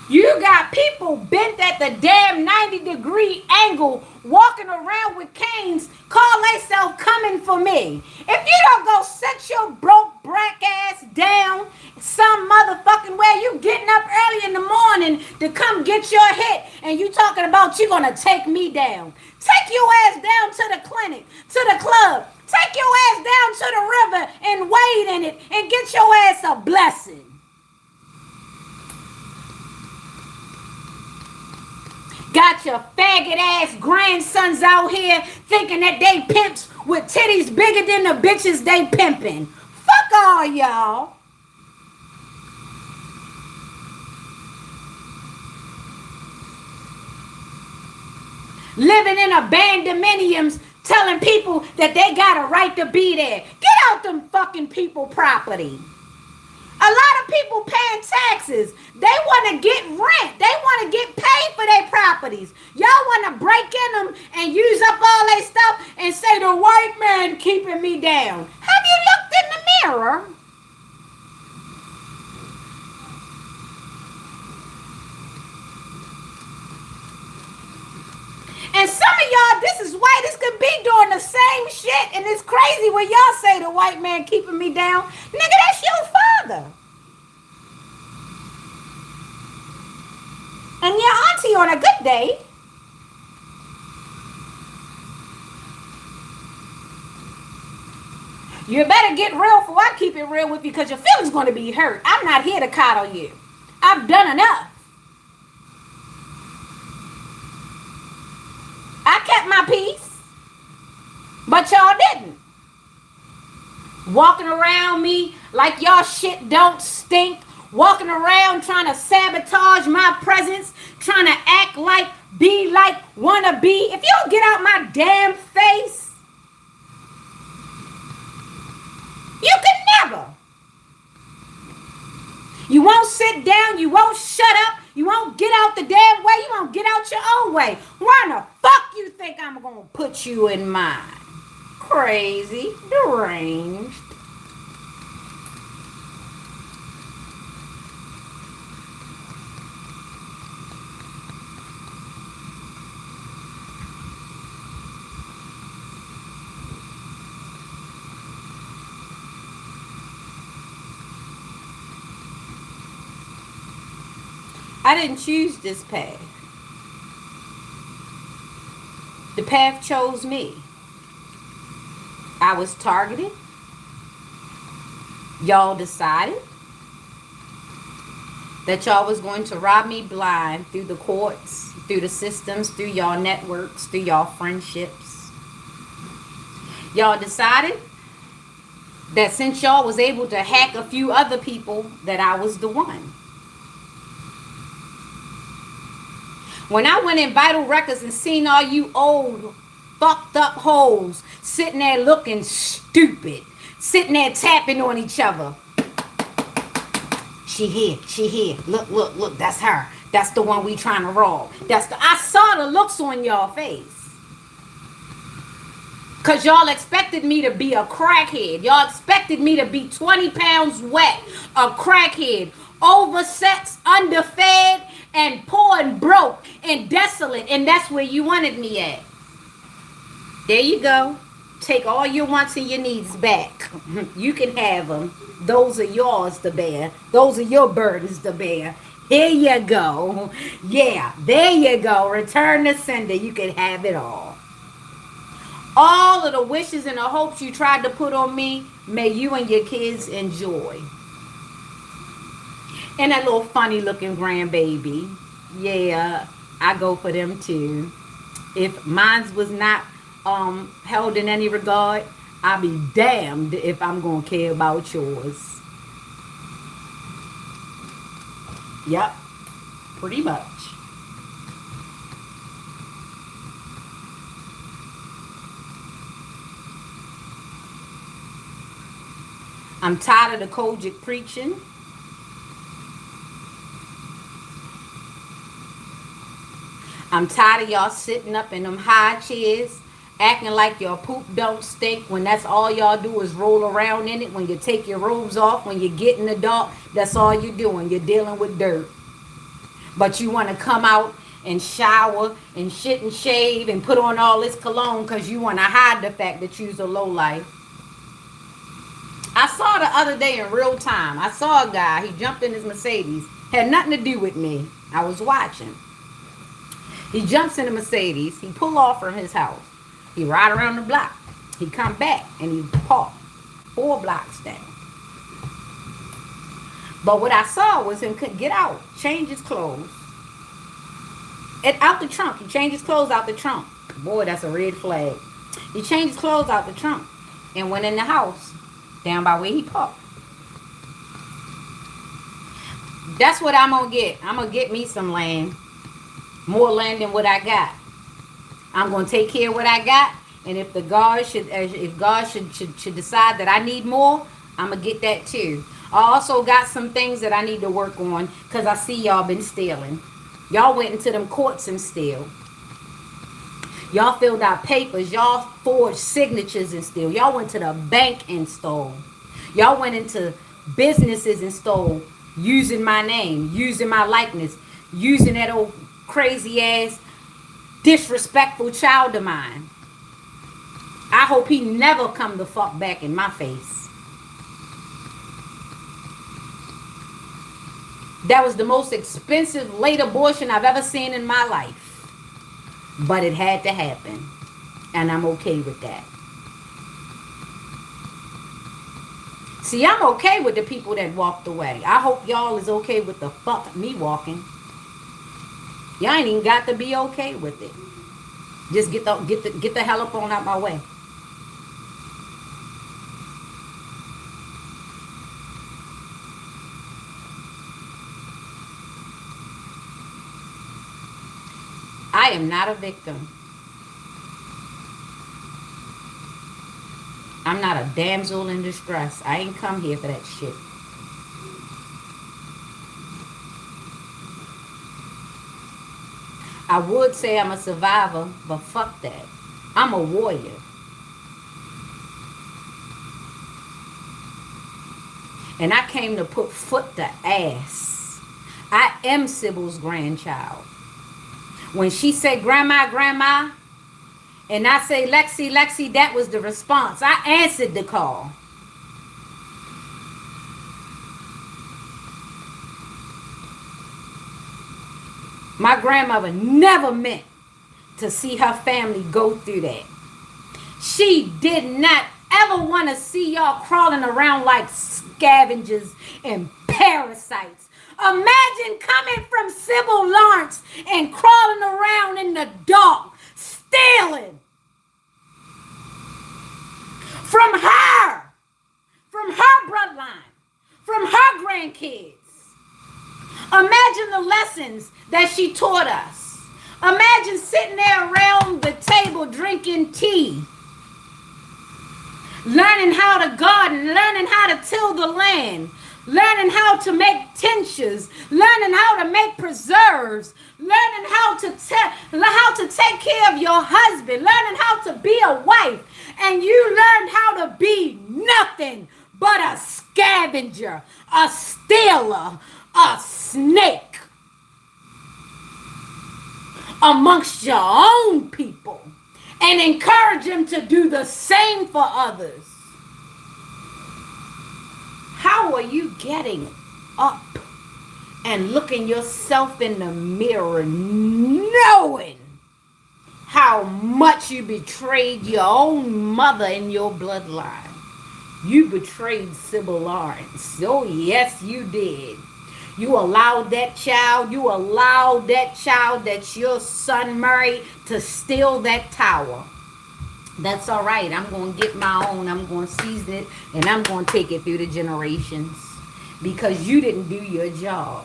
You got people bent at the damn 90-degree angle walking around with canes, call themselves coming for me. If you don't go sit your broke brack ass down some motherfucking way, you getting up early in the morning to come get your hit and you talking about you gonna take me down. Take your ass down to the clinic, to the club. Take your ass down to the river and wade in it and get your ass a blessing. Got your faggot ass grandsons out here thinking that they pimps with titties bigger than the bitches they pimping. Fuck all y'all. Living in abandonments, telling people that they got a right to be there. Get out them fucking people property. A lot of people paying taxes. They want to get rent. They want to get paid for their properties. Y'all want to break in them and use up all their stuff and say the white man keeping me down. Have you looked in the mirror? And some of y'all, this is white, this could be doing the same shit. And it's crazy when y'all say the white man keeping me down. Nigga, that's your father. And your auntie on a good day. You better get real before I keep it real with you, because your feelings going to be hurt. I'm not here to coddle you. I've done enough. I kept my peace, but y'all didn't. Walking around me like y'all shit don't stink. Walking around trying to sabotage my presence. Trying to act like, be like, wanna be. If you don't get out my damn face, you can never. You won't sit down. You won't shut up. You won't get out the damn way. You won't get out your own way. Why the fuck you think I'm going to put you in mine? Crazy. Deranged. I didn't choose this path. The path chose me. I was targeted. Y'all decided that y'all was going to rob me blind through the courts, through the systems, through y'all networks, through y'all friendships. Y'all decided that since y'all was able to hack a few other people, that I was the one. When I went in Vital Records and seen all you old fucked up hoes sitting there looking stupid, sitting there tapping on each other. She here, she here. Look, look, look, that's her. That's the one we trying to rob. I saw the looks on y'all face. Cause y'all expected me to be a crackhead. Y'all expected me to be 20 pounds wet. A crackhead. Oversexed, underfed, and poor and broke and desolate. And that's where you wanted me at. There you go. Take all your wants and your needs back. You can have them. Those are yours to bear. Those are your burdens to bear. Here you go. Yeah, there you go. Return the sender. You can have it all. All of the wishes and the hopes you tried to put on me, may you and your kids enjoy. And that little funny looking grandbaby. Yeah, I go for them too. If mine was not held in any regard, I'll be damned if I'm going to care about yours. Yep, pretty much. I'm tired of the Kojic preaching. I'm tired of y'all sitting up in them high chairs acting like your poop don't stink when that's all y'all do is roll around in it. When you take your robes off, when you get in the dark, that's all you're doing. You're dealing with dirt. But you want to come out and shower and shit and shave and put on all this cologne because you want to hide the fact that you's a lowlife. I saw the other day in real time. I saw a guy. He jumped in his Mercedes. Had nothing to do with me. I was watching. He jumps in the Mercedes. He pull off from his house. He ride around the block. He come back and he park 4 blocks down. But what I saw was him get out, change his clothes. And out the trunk. He changed his clothes out the trunk. Boy, that's a red flag. He changed his clothes out the trunk and went in the house down by where he parked. That's what I'm going to get. I'm going to get me some land. More land than what I got. I'm going to take care of what I got. And if God should decide that I need more, I'm going to get that too. I also got some things that I need to work on because I see y'all been stealing. Y'all went into them courts and steal. Y'all filled out papers. Y'all forged signatures and steal. Y'all went to the bank and stole. Y'all went into businesses and stole using my name, using my likeness, using that old crazy ass disrespectful child of mine. I hope he never come the fuck back in my face. That was the most expensive late abortion I've ever seen in my life. But it had to happen. And I'm okay with that. See, I'm okay with the people that walked away. I hope y'all is okay with the fuck me walking. Y'all ain't even got to be okay with it. Just get the hell up on out my way. I am not a victim. I'm not a damsel in distress. I ain't come here for that shit. I would say I'm a survivor, but fuck that. I'm a warrior. And I came to put foot to ass. I am Sybil's grandchild. When she said, Grandma, Grandma, and I say, Lexi, Lexi, that was the response. I answered the call. My grandmother never meant to see her family go through that. She did not ever want to see y'all crawling around like scavengers and parasites. Imagine coming from Sybil Lawrence and crawling around in the dark, stealing from her bloodline, from her grandkids. Imagine the lessons that she taught us. Imagine sitting there around the table drinking tea, learning how to garden, learning how to till the land, learning how to make tinctures, learning how to make preserves, learning how to take care of your husband, learning how to be a wife, and you learned how to be nothing but a scavenger, a stealer, a snake amongst your own people, and encourage them to do the same for others. How are you getting up and looking yourself in the mirror knowing how much you betrayed your own mother and your bloodline? You betrayed Sybil Lawrence. Oh, yes, you did. You allowed that child that your son married to steal that tower. That's all right. I'm going to get my own. I'm going to season it, and I'm going to take it through the generations because you didn't do your job.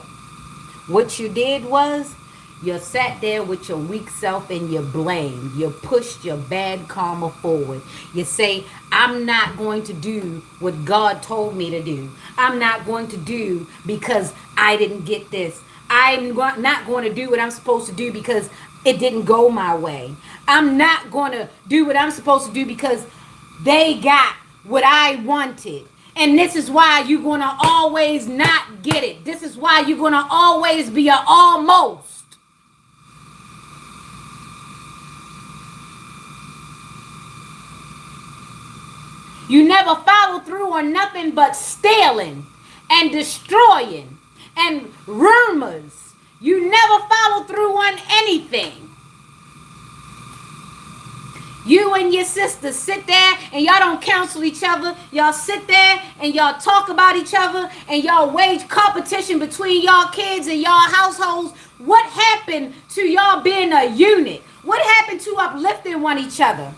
What you did was you sat there with your weak self and you blamed. You pushed your bad karma forward. You say, I'm not going to do what God told me to do. I'm not going to do because I didn't get this. I'm not going to do what I'm supposed to do because it didn't go my way. I'm not going to do what I'm supposed to do because they got what I wanted. And this is why you're going to always not get it. This is why you're going to always be an almost. You never follow through on nothing but stealing and destroying and rumors. You never follow through on anything. You and your sister sit there and y'all don't counsel each other. Y'all sit there and y'all talk about each other and y'all wage competition between y'all kids and y'all households. What happened to y'all being a unit? What happened to uplifting one each other?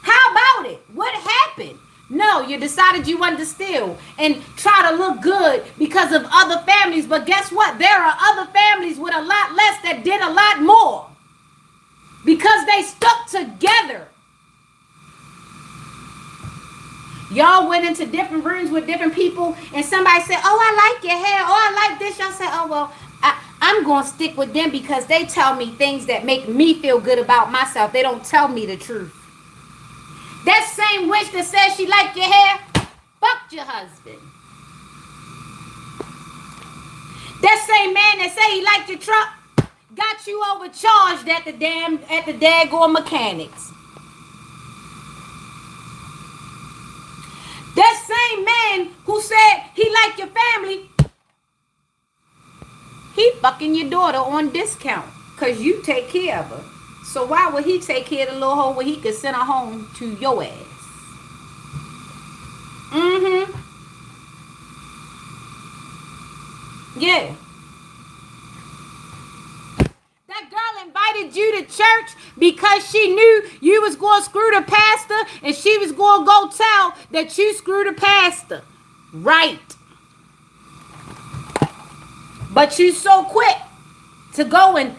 How about it? What happened? No, you decided you wanted to steal and try to look good because of other families. But guess what? There are other families with a lot less that did a lot more because they stuck together. Y'all went into different rooms with different people and somebody said, oh, I like your hair. Oh, I like this. Y'all said, oh, well, I'm going to stick with them because they tell me things that make me feel good about myself. They don't tell me the truth. That same witch that says she liked your hair, fucked your husband. That same man that said he liked your truck, got you overcharged at the daggone mechanics. That same man who said he liked your family, he fucking your daughter on discount because you take care of her. So why would he take care of the little hoe when he could send her home to your ass? Yeah. That girl invited you to church because she knew you was going to screw the pastor and she was going to go tell that you screwed the pastor. Right. But you so quick to go and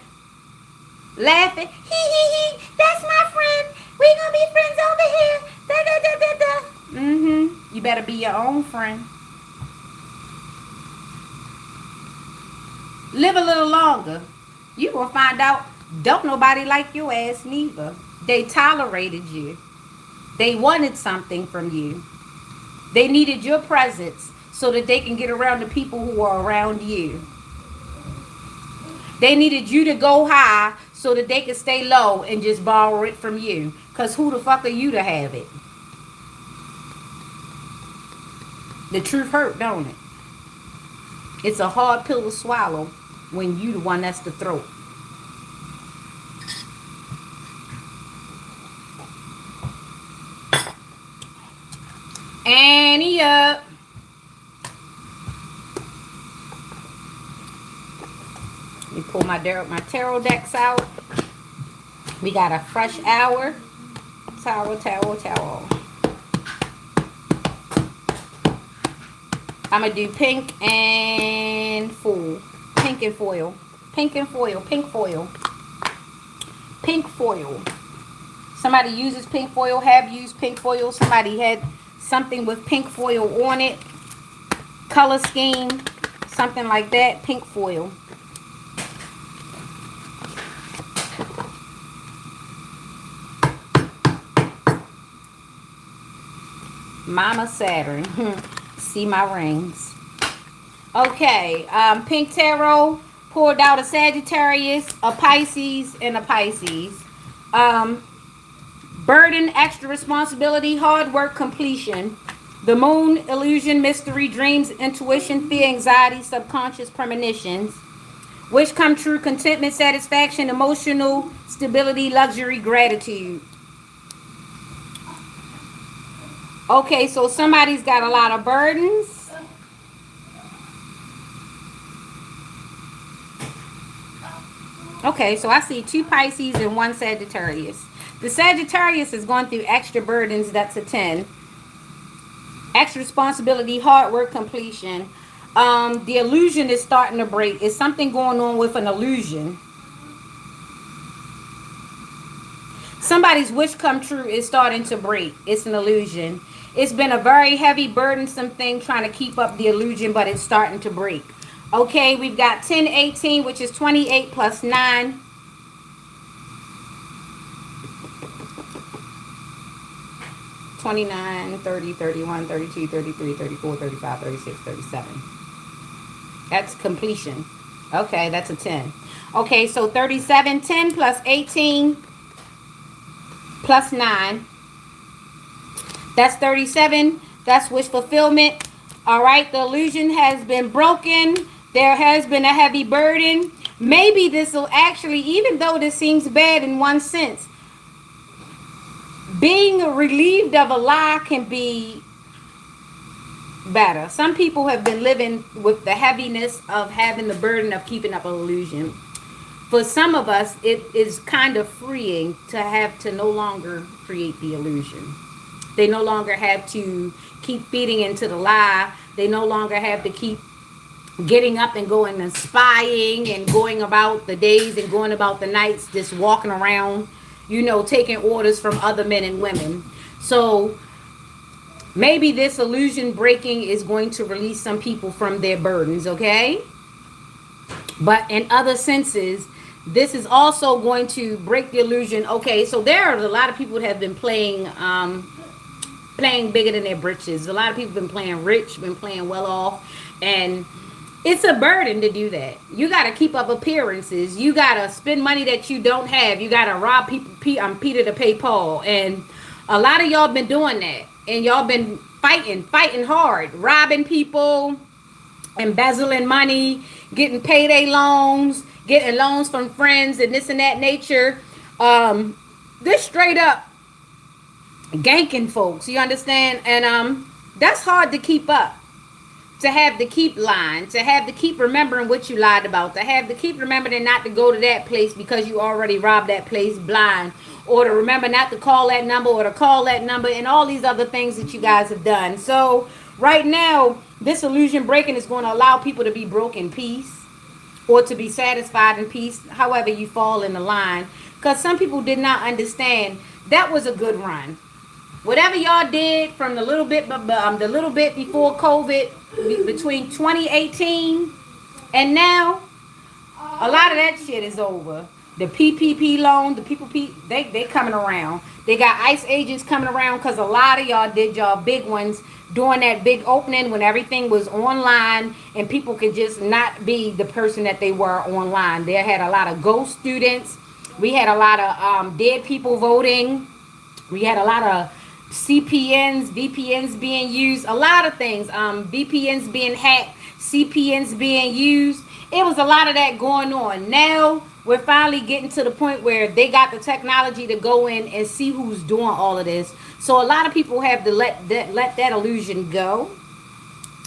laughing. Hee, that's my friend. We gonna be friends over here. You better be your own friend. Live a little longer. You gonna find out don't nobody like your ass neither. They tolerated you. They wanted something from you. They needed your presence so that they can get around the people who are around you. They needed you to go high so that they could stay low and just borrow it from you. Because who the fuck are you to have it? The truth hurt, don't it? It's a hard pill to swallow when you the one that's the throat. me up. Let me pull my tarot decks out. We got a fresh hour. Tower. I'm going to do pink and foil. Pink and foil. Pink and foil. Pink foil. Pink foil. Somebody uses pink foil, have used pink foil. Somebody had something with pink foil on it. Color scheme. Something like that. Pink foil. Mama Saturn. See my rings. Okay. Pink Tarot pulled out a Sagittarius, a Pisces, and a Pisces. Burden, extra responsibility, hard work, completion. The moon, illusion, mystery, dreams, intuition, fear, anxiety, subconscious premonitions. Wish come true, contentment, satisfaction, emotional stability, luxury, gratitude. Okay, so somebody's got a lot of burdens. Okay, so I see 2 Pisces and 1 Sagittarius. The Sagittarius is going through extra burdens. That's a 10. Extra responsibility, hard work, completion. The illusion is starting to break. Is something going on with an illusion? Somebody's wish come true is starting to break. It's an illusion. It's been a very heavy, burdensome thing trying to keep up the illusion, but it's starting to break. Okay, we've got 10, 18, which is 28 plus 9. 29, 30, 31, 32, 33, 34, 35, 36, 37. That's completion. Okay, that's a 10. Okay, so 37, 10 plus 18 plus 9. That's 37. That's wish fulfillment. All right, the illusion has been broken. There has been a heavy burden. Maybe this will actually, even though this seems bad in one sense, being relieved of a lie can be better. Some people have been living with the heaviness of having the burden of keeping up an illusion. For some of us, it is kind of freeing to have to no longer create the illusion. They no longer have to keep feeding into the lie. They no longer have to keep getting up and going and spying and going about the days and going about the nights, just walking around, taking orders from other men and women. So maybe this illusion breaking is going to release some people from their burdens, okay? But in other senses, this is also going to break the illusion. Okay, so there are a lot of people that have been playing bigger than their britches. A lot of people have been playing rich, been playing well off, and it's a burden to do that. You got to keep up appearances. You got to spend money that you don't have. You got to rob people. Peter to pay Paul. And a lot of y'all been doing that. And y'all been fighting hard. Robbing people, embezzling money, getting payday loans, getting loans from friends and this and that nature. This straight up ganking folks. You understand? And that's hard to keep up. To have to keep lying, to have to keep remembering what you lied about, to have to keep remembering not to go to that place because you already robbed that place blind, or to remember not to call that number or to call that number, and all these other things that you guys have done. So right now, this illusion breaking is going to allow people to be broke in peace or to be satisfied in peace, however you fall in the line. Because some people did not understand that was a good run. Whatever y'all did from the little bit before COVID, between 2018 and now, a lot of that shit is over. The PPP loan, the people, they coming around. They got ICE agents coming around because a lot of y'all did y'all big ones during that big opening when everything was online and people could just not be the person that they were online. They had a lot of ghost students. We had a lot of dead people voting. We had a lot of CPNs, VPNs being used, a lot of things, VPNs being hacked, CPNs being used. It was a lot of that going on. Now we're finally getting to the point where they got the technology to go in and see who's doing all of this. So a lot of people have to let that illusion go.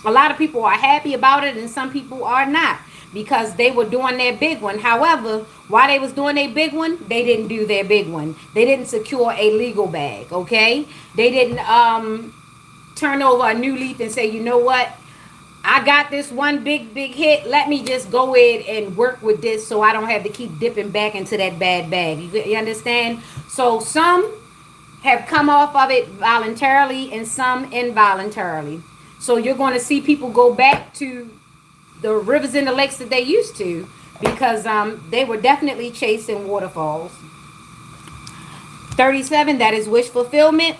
A lot of people are happy about it and some people are not, because they were doing their big one. However, while they was doing their big one, they didn't do their big one. They didn't secure a legal bag, okay? They didn't turn over a new leaf and say, you know what, I got this one big hit. Let me just go in and work with this so I don't have to keep dipping back into that bad bag. You understand? So some have come off of it voluntarily and some involuntarily. So you're going to see people go back to the rivers and the lakes that they used to, because they were definitely chasing waterfalls. 37, that is wish fulfillment.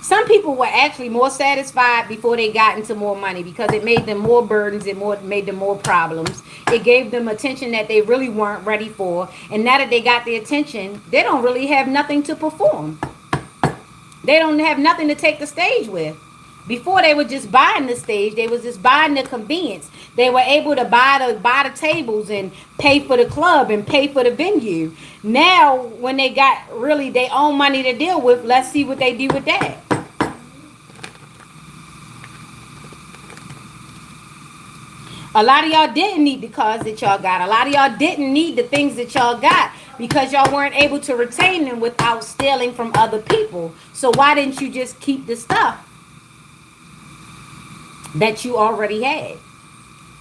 Some people were actually more satisfied before they got into more money, because it made them more burdens, made them more problems. It gave them attention that they really weren't ready for. And now that they got the attention, they don't really have nothing to perform. They don't have nothing to take the stage with. Before, they were just buying the stage. They was just buying the convenience. They were able to buy the tables and pay for the club and pay for the venue. Now, when they got really their own money to deal with, let's see what they do with that. A lot of y'all didn't need the cars that y'all got. A lot of y'all didn't need the things that y'all got, because y'all weren't able to retain them without stealing from other people. So why didn't you just keep the stuff that you already had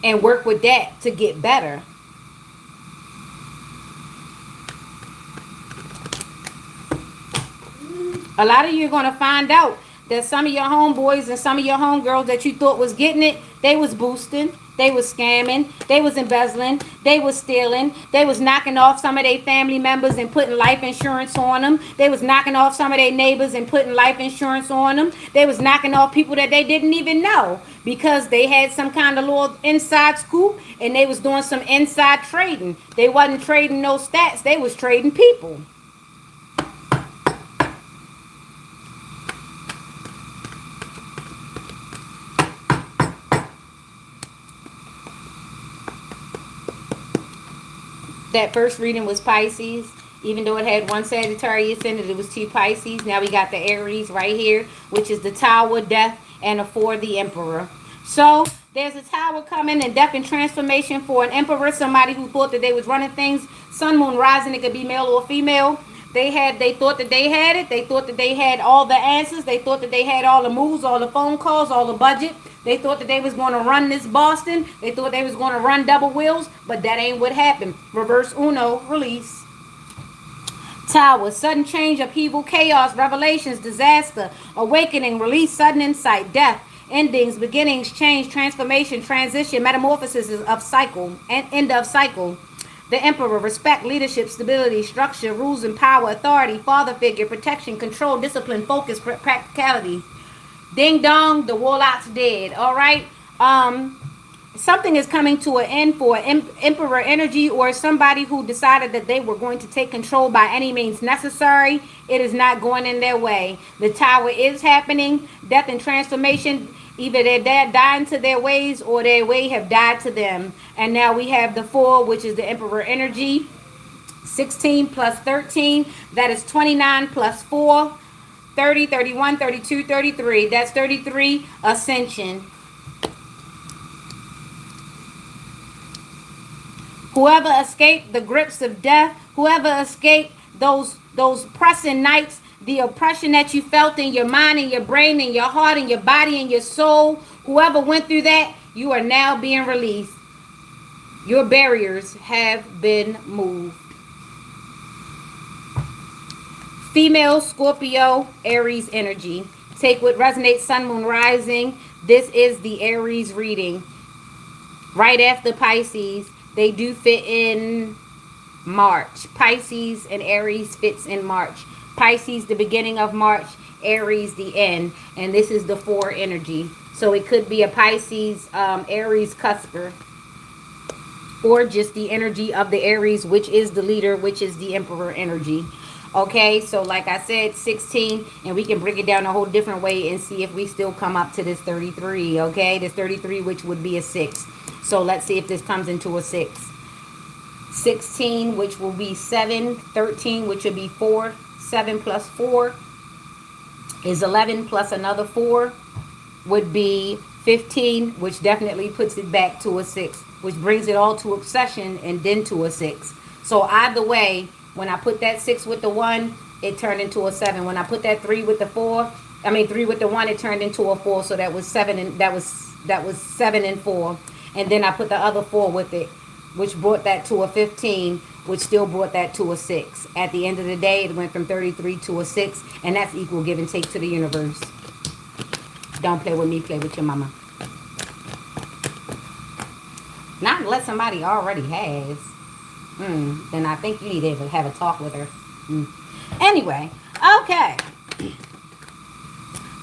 and work with that to get better? A lot of you are going to find out that some of your homeboys and some of your homegirls that you thought was getting it, they was boosting, they was scamming, they was embezzling, they was stealing, they was knocking off some of their family members and putting life insurance on them. They was knocking off some of their neighbors and putting life insurance on them. They was knocking off people that they didn't even know, because they had some kind of little inside scoop and they was doing some inside trading. They wasn't trading no stats, they was trading people. That first reading was Pisces. Even though it had one Sagittarius in it, it was two Pisces. Now we got the Aries right here, which is the Tower, Death, and a 4, the Emperor. So there's a Tower coming, and death and transformation for an Emperor, somebody who thought that they was running things. Sun, Moon, Rising, it could be male or female. They thought that they had it. They thought that they had all the answers. They thought that they had all the moves, all the phone calls, all the budget. They thought that they was going to run this Boston. They thought they was going to run double wheels, but that ain't what happened. Reverse Uno, release. Tower, sudden change, upheaval, chaos, revelations, disaster, awakening, release, sudden insight, death, endings, beginnings, change, transformation, transition, metamorphosis of cycle, and end of cycle. The Emperor, respect, leadership, stability, structure, rules and power, authority, father figure, protection, control, discipline, focus, practicality. Ding dong, the warlock's dead. All right. Something is coming to an end for Emperor energy, or somebody who decided that they were going to take control by any means necessary. It is not going in their way. The Tower is happening. Death and transformation. Either they're dying to their ways, or their way have died to them. And now we have the 4, which is the Emperor energy. 16 plus 13, that is 29 plus 4, 30, 31, 32, 33. That's 33, ascension. Whoever escaped the grips of death, whoever escaped those pressing nights, the oppression that you felt in your mind and your brain and your heart and your body and your soul, whoever went through that, you are now being released. Your barriers have been moved. Female, Scorpio, Aries energy. Take what resonates, Sun, Moon, Rising. This is the Aries reading. Right after Pisces, they do fit in March. Pisces and Aries fits in March. Pisces, the beginning of March. Aries, the end. And this is the 4 energy. So it could be a Pisces, Aries cusper. Or just the energy of the Aries, which is the leader, which is the Emperor energy. Okay, so like I said, 16, and we can break it down a whole different way and see if we still come up to this 33, okay? This 33, which would be a 6. So let's see if this comes into a 6. 16, which will be 7. 13, which will be 4. 7 plus 4 is 11, plus another 4 would be 15, which definitely puts it back to a 6, which brings it all to obsession and then to a 6. So either way, when I put that 6 with the 1, it turned into a 7. When I put that 3 with the 4, 3 with the 1, it turned into a 4. So that was 7, and that was 7 and 4. And then I put the other 4 with it, which brought that to a 15, which still brought that to a 6. At the end of the day, it went from 33 to a 6, and that's equal give and take to the universe. Don't play with me, play with your mama. Not unless somebody already has. Then I think you need to have a talk with her. Anyway, okay.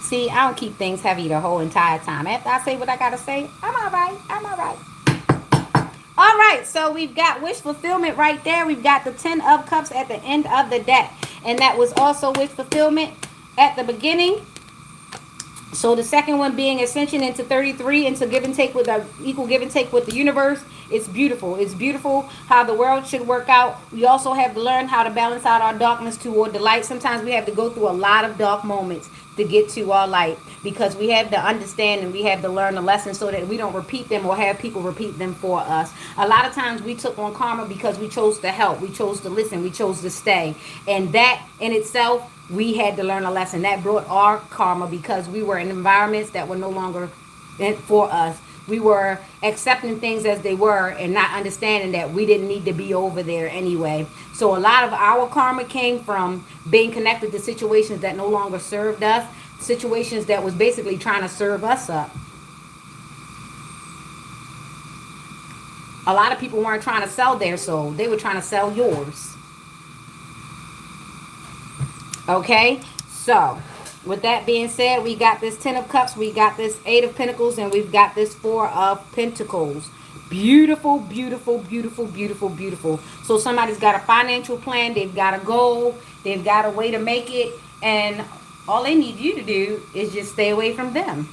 See, I don't keep things heavy the whole entire time. After I say what I gotta say, I'm alright. I'm alright. Alright, so we've got wish fulfillment right there. We've got the 10 of cups at the end of the deck. And that was also wish fulfillment at the beginning. So the second one being ascension into 33, into give and take with the equal give and take with the universe. It's beautiful. It's beautiful how the world should work out. We also have to learn how to balance out our darkness toward the light. Sometimes we have to go through a lot of dark moments to get to our light, because we have to understand and we have to learn the lesson so that we don't repeat them or have people repeat them for us. A lot of times we took on karma because we chose to help, we chose to listen, we chose to stay, and that in itself, we had to learn a lesson. That brought our karma because we were in environments that were no longer meant for us. We were accepting things as they were and not understanding that we didn't need to be over there anyway. So a lot of our karma came from being connected to situations that no longer served us, situations that was basically trying to serve us up. A lot of people weren't trying to sell their soul. They were trying to sell yours. Okay, so with that being said, we got this 10 of cups, we got this 8 of pentacles, and we've got this 4 of pentacles. Beautiful, beautiful, beautiful, beautiful, beautiful. So somebody's got a financial plan, they've got a goal, they've got a way to make it, and all they need you to do is just stay away from them.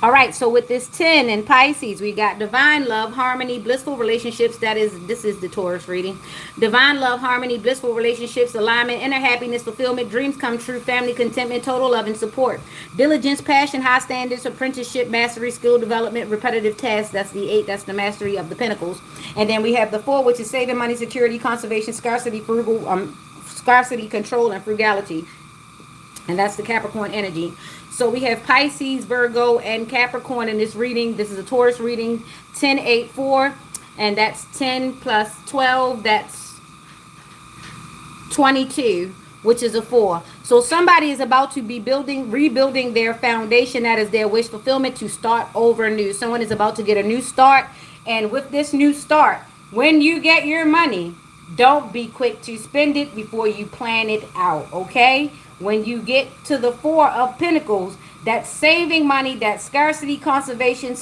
All right, so with this 10 in Pisces, we got divine love, harmony, blissful relationships. This is the Taurus reading. Divine love, harmony, blissful relationships, alignment, inner happiness, fulfillment, dreams come true, family contentment, total love and support. Diligence, passion, high standards, apprenticeship, mastery, skill development, repetitive tasks. That's the 8. That's the mastery of the pentacles. And then we have the 4, which is saving money, security, conservation, scarcity, scarcity, control, and frugality. And that's the Capricorn energy. So we have Pisces, Virgo, and Capricorn in this reading. This is a Taurus reading, 10, 8, 4. And that's 10 plus 12. That's 22, which is a 4. So somebody is about to be rebuilding their foundation. That is their wish fulfillment, to start over new. Someone is about to get a new start. And with this new start, when you get your money, don't be quick to spend it before you plan it out, okay? When you get to the 4 of pentacles, that's saving money, that's scarcity, conservation,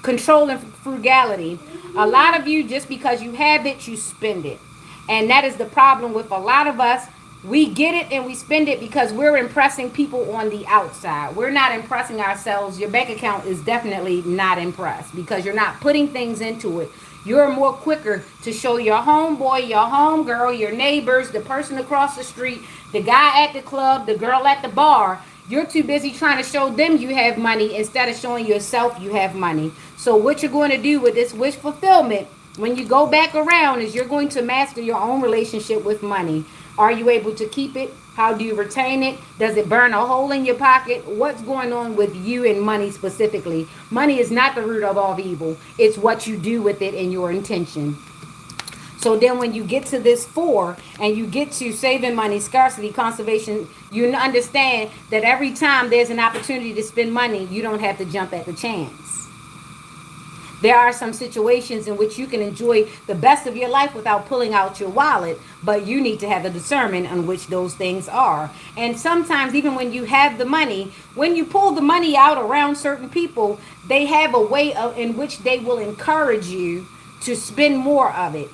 control, and frugality. A lot of you, just because you have it, you spend it. And that is the problem with a lot of us. We get it and we spend it because we're impressing people on the outside. We're not impressing ourselves. Your bank account is definitely not impressed because you're not putting things into it. You're more quicker to show your homeboy, your homegirl, your neighbors, the person across the street, the guy at the club, the girl at the bar. You're too busy trying to show them you have money instead of showing yourself you have money. So what you're going to do with this wish fulfillment, when you go back around, is you're going to master your own relationship with money. Are you able to keep it? How do you retain it? Does it burn a hole in your pocket? What's going on with you and money specifically? Money is not the root of all evil. It's what you do with it and your intention. So then when you get to this 4 and you get to saving money, scarcity, conservation, you understand that every time there's an opportunity to spend money, you don't have to jump at the chance. There are some situations in which you can enjoy the best of your life without pulling out your wallet, but you need to have the discernment on which those things are. And sometimes even when you have the money, when you pull the money out around certain people, they have a way in which they will encourage you to spend more of it.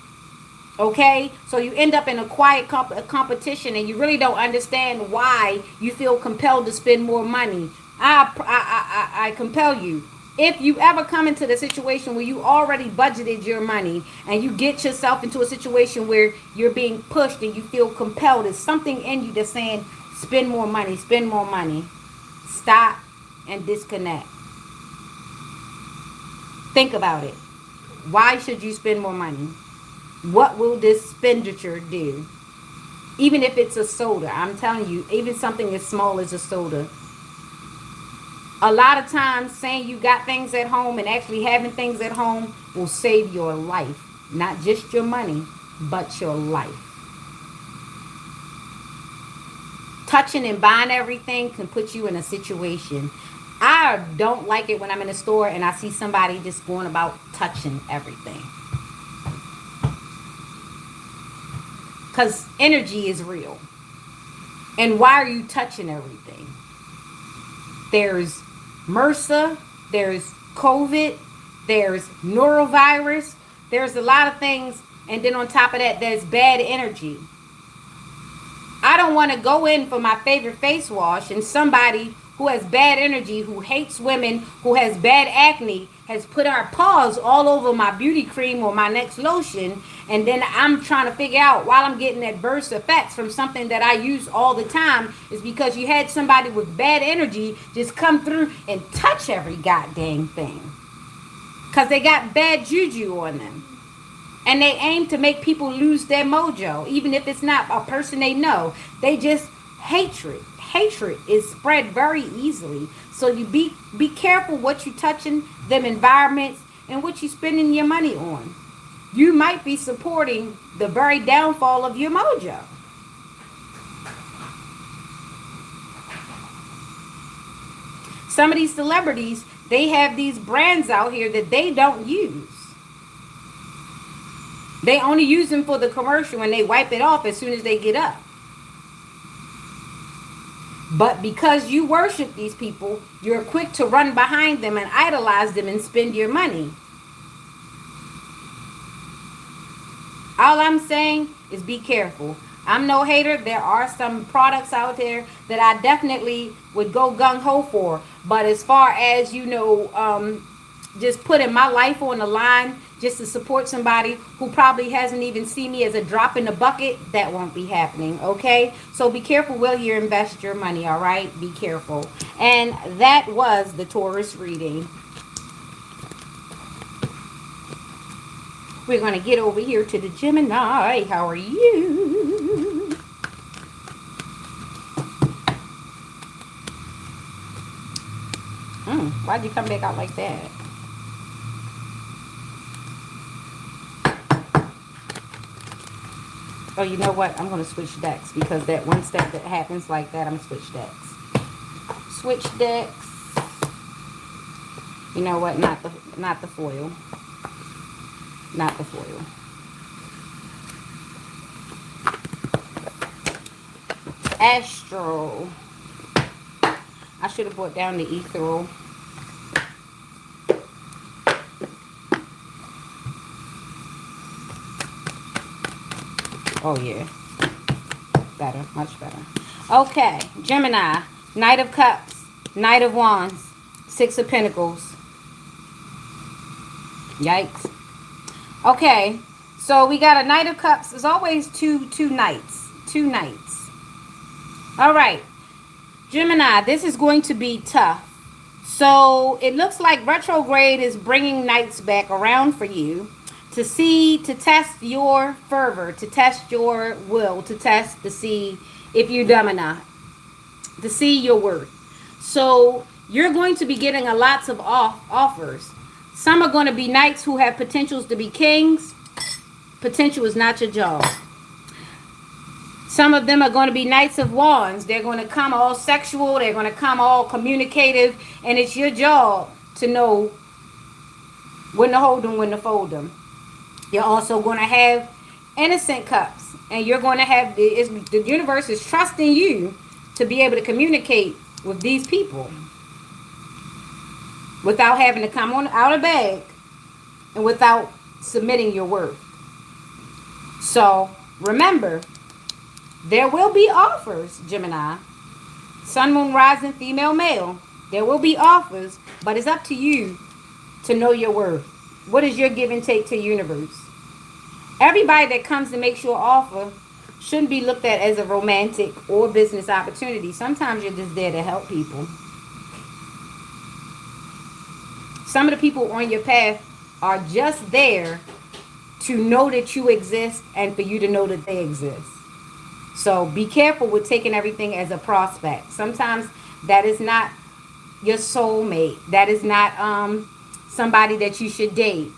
Okay, so you end up in a quiet competition and you really don't understand why you feel compelled to spend more money. I compel you. If you ever come into the situation where you already budgeted your money and you get yourself into a situation where you're being pushed and you feel compelled, there's something in you that's saying, spend more money, spend more money. Stop and disconnect. Think about it. Why should you spend more money? What will this expenditure do? Even if it's a soda, I'm telling you, even something as small as a soda. A lot of times, saying you got things at home and actually having things at home will save your life. Not just your money, but your life. Touching and buying everything can put you in a situation. I don't like it when I'm in a store and I see somebody just going about touching everything. Because energy is real. And why are you touching everything? There's MRSA, there's COVID, there's norovirus, there's a lot of things. And then on top of that, there's bad energy. I don't want to go in for my favorite face wash and somebody who has bad energy, who hates women, who has bad acne, has put our paws all over my beauty cream or my next lotion, and then I'm trying to figure out while I'm getting adverse effects from something that I use all the time is because you had somebody with bad energy just come through and touch every goddamn thing. Because they got bad juju on them. And they aim to make people lose their mojo, even if it's not a person they know. They just hatred. Hatred is spread very easily. So you be careful what you touching, them environments, and what you spending your money on. You might be supporting the very downfall of your mojo. Some of these celebrities, they have these brands out here that they don't use. They only use them for the commercial and they wipe it off as soon as they get up. But because you worship these people, you're quick to run behind them and idolize them and spend your money. All I'm saying is be careful. I'm no hater. There are some products out there that I definitely would go gung-ho for. But as far as, just putting my life on the line just to support somebody who probably hasn't even seen me as a drop in the bucket, that won't be happening, okay? So be careful where you invest your money, all right? Be careful. And that was the Taurus reading. We're going to get over here to the Gemini. How are you? Why'd you come back out like that? Oh, you know what? I'm going to switch decks because that one step that happens like that, I'm going to switch decks. Switch decks. You know what? Not the foil. Not the foil. Astro. I should have brought down the ethereal. Oh, yeah. Better. Much better. Okay. Gemini. Knight of Cups. Knight of Wands. Six of Pentacles. Yikes. Okay. So we got a Knight of Cups. There's always two knights. Two knights. All right. Gemini, this is going to be tough. So it looks like retrograde is bringing knights back around for you. To test your fervor, to test your will, to see if you're dumb or not, to see your worth. So you're going to be getting a lots of offers. Some are going to be knights who have potentials to be kings. Potential is not your job. Some of them are going to be knights of wands. They're going to come all sexual. They're going to come all communicative. And it's your job to know when to hold them, when to fold them. You're also going to have innocent cups. And you're going to have, the universe is trusting you to be able to communicate with these people without having to come on out of bag and without submitting your worth. So remember, there will be offers, Gemini. Sun, moon, rising, female, male. There will be offers. But it's up to you to know your worth. What is your give and take to the universe? Everybody that comes to make you an offer shouldn't be looked at as a romantic or business opportunity. Sometimes you're just there to help people. Some of the people on your path are just there to know that you exist and for you to know that they exist. So be careful with taking everything as a prospect. Sometimes that is not your soulmate. That is not somebody that you should date.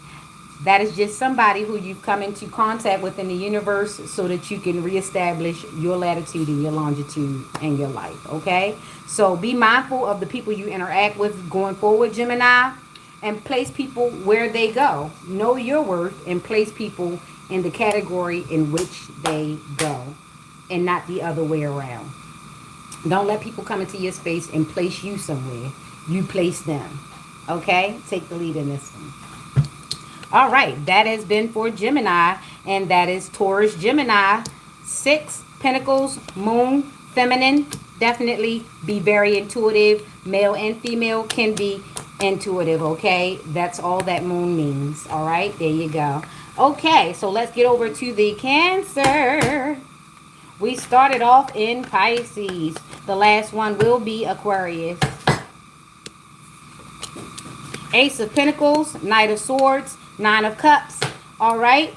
That is just somebody who you've come into contact with in the universe so that you can reestablish your latitude and your longitude in your life. Okay? So be mindful of the people you interact with going forward, Gemini, and place people where they go. Know your worth and place people in the category in which they go and not the other way around. Don't let people come into your space and place you somewhere. You place them. Okay? Take the lead in this one. All right, that has been for Gemini, and that is Taurus Gemini. 6 Pentacles, Moon, Feminine. Definitely be very intuitive. Male and female can be intuitive, okay? That's all that Moon means. All right, there you go. Okay, so let's get over to the Cancer. We started off in Pisces. The last one will be Aquarius. Ace of Pentacles, Knight of Swords, 9 of Cups. All right.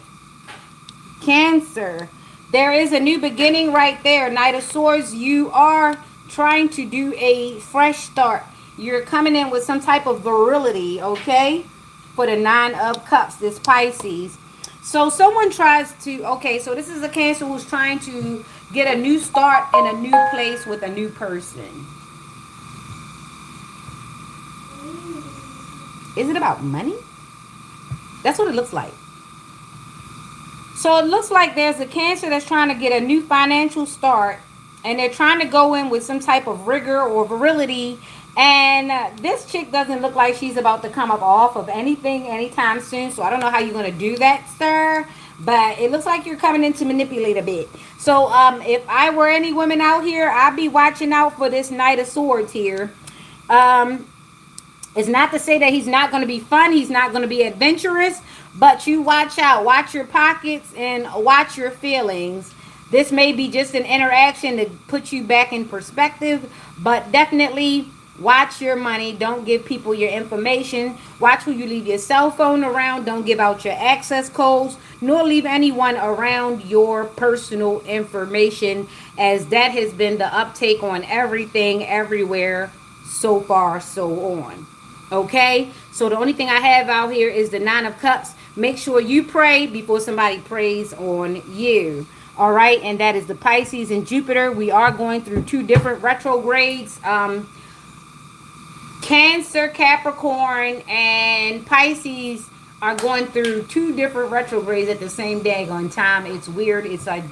Cancer. There is a new beginning right there. Knight of Swords, you are trying to do a fresh start. You're coming in with some type of virility, okay? For the 9 of Cups, this Pisces. So someone tries to, okay, so this is a Cancer who's trying to get a new start in a new place with a new person. Is it about money? That's what it looks like. So it looks like there's a Cancer that's trying to get a new financial start. And they're trying to go in with some type of rigor or virility. And this chick doesn't look like she's about to come up off of anything anytime soon. So I don't know how you're going to do that, sir. But it looks like you're coming in to manipulate a bit. So if I were any women out here, I'd be watching out for this Knight of Swords here. It's not to say that he's not going to be fun. He's not going to be adventurous. But you watch out. Watch your pockets and watch your feelings. This may be just an interaction to put you back in perspective. But definitely watch your money. Don't give people your information. Watch who you leave your cell phone around. Don't give out your access codes. Nor leave anyone around your personal information. As that has been the uptake on everything, everywhere, so far, so on. Okay, so the only thing I have out here is the 9 of Cups. Make sure you pray before somebody prays on you. All right, and that is the Pisces and Jupiter. We are going through 2 different retrogrades. Cancer, Capricorn, and Pisces are going through 2 different retrogrades at the same daggone time. It's weird. It's a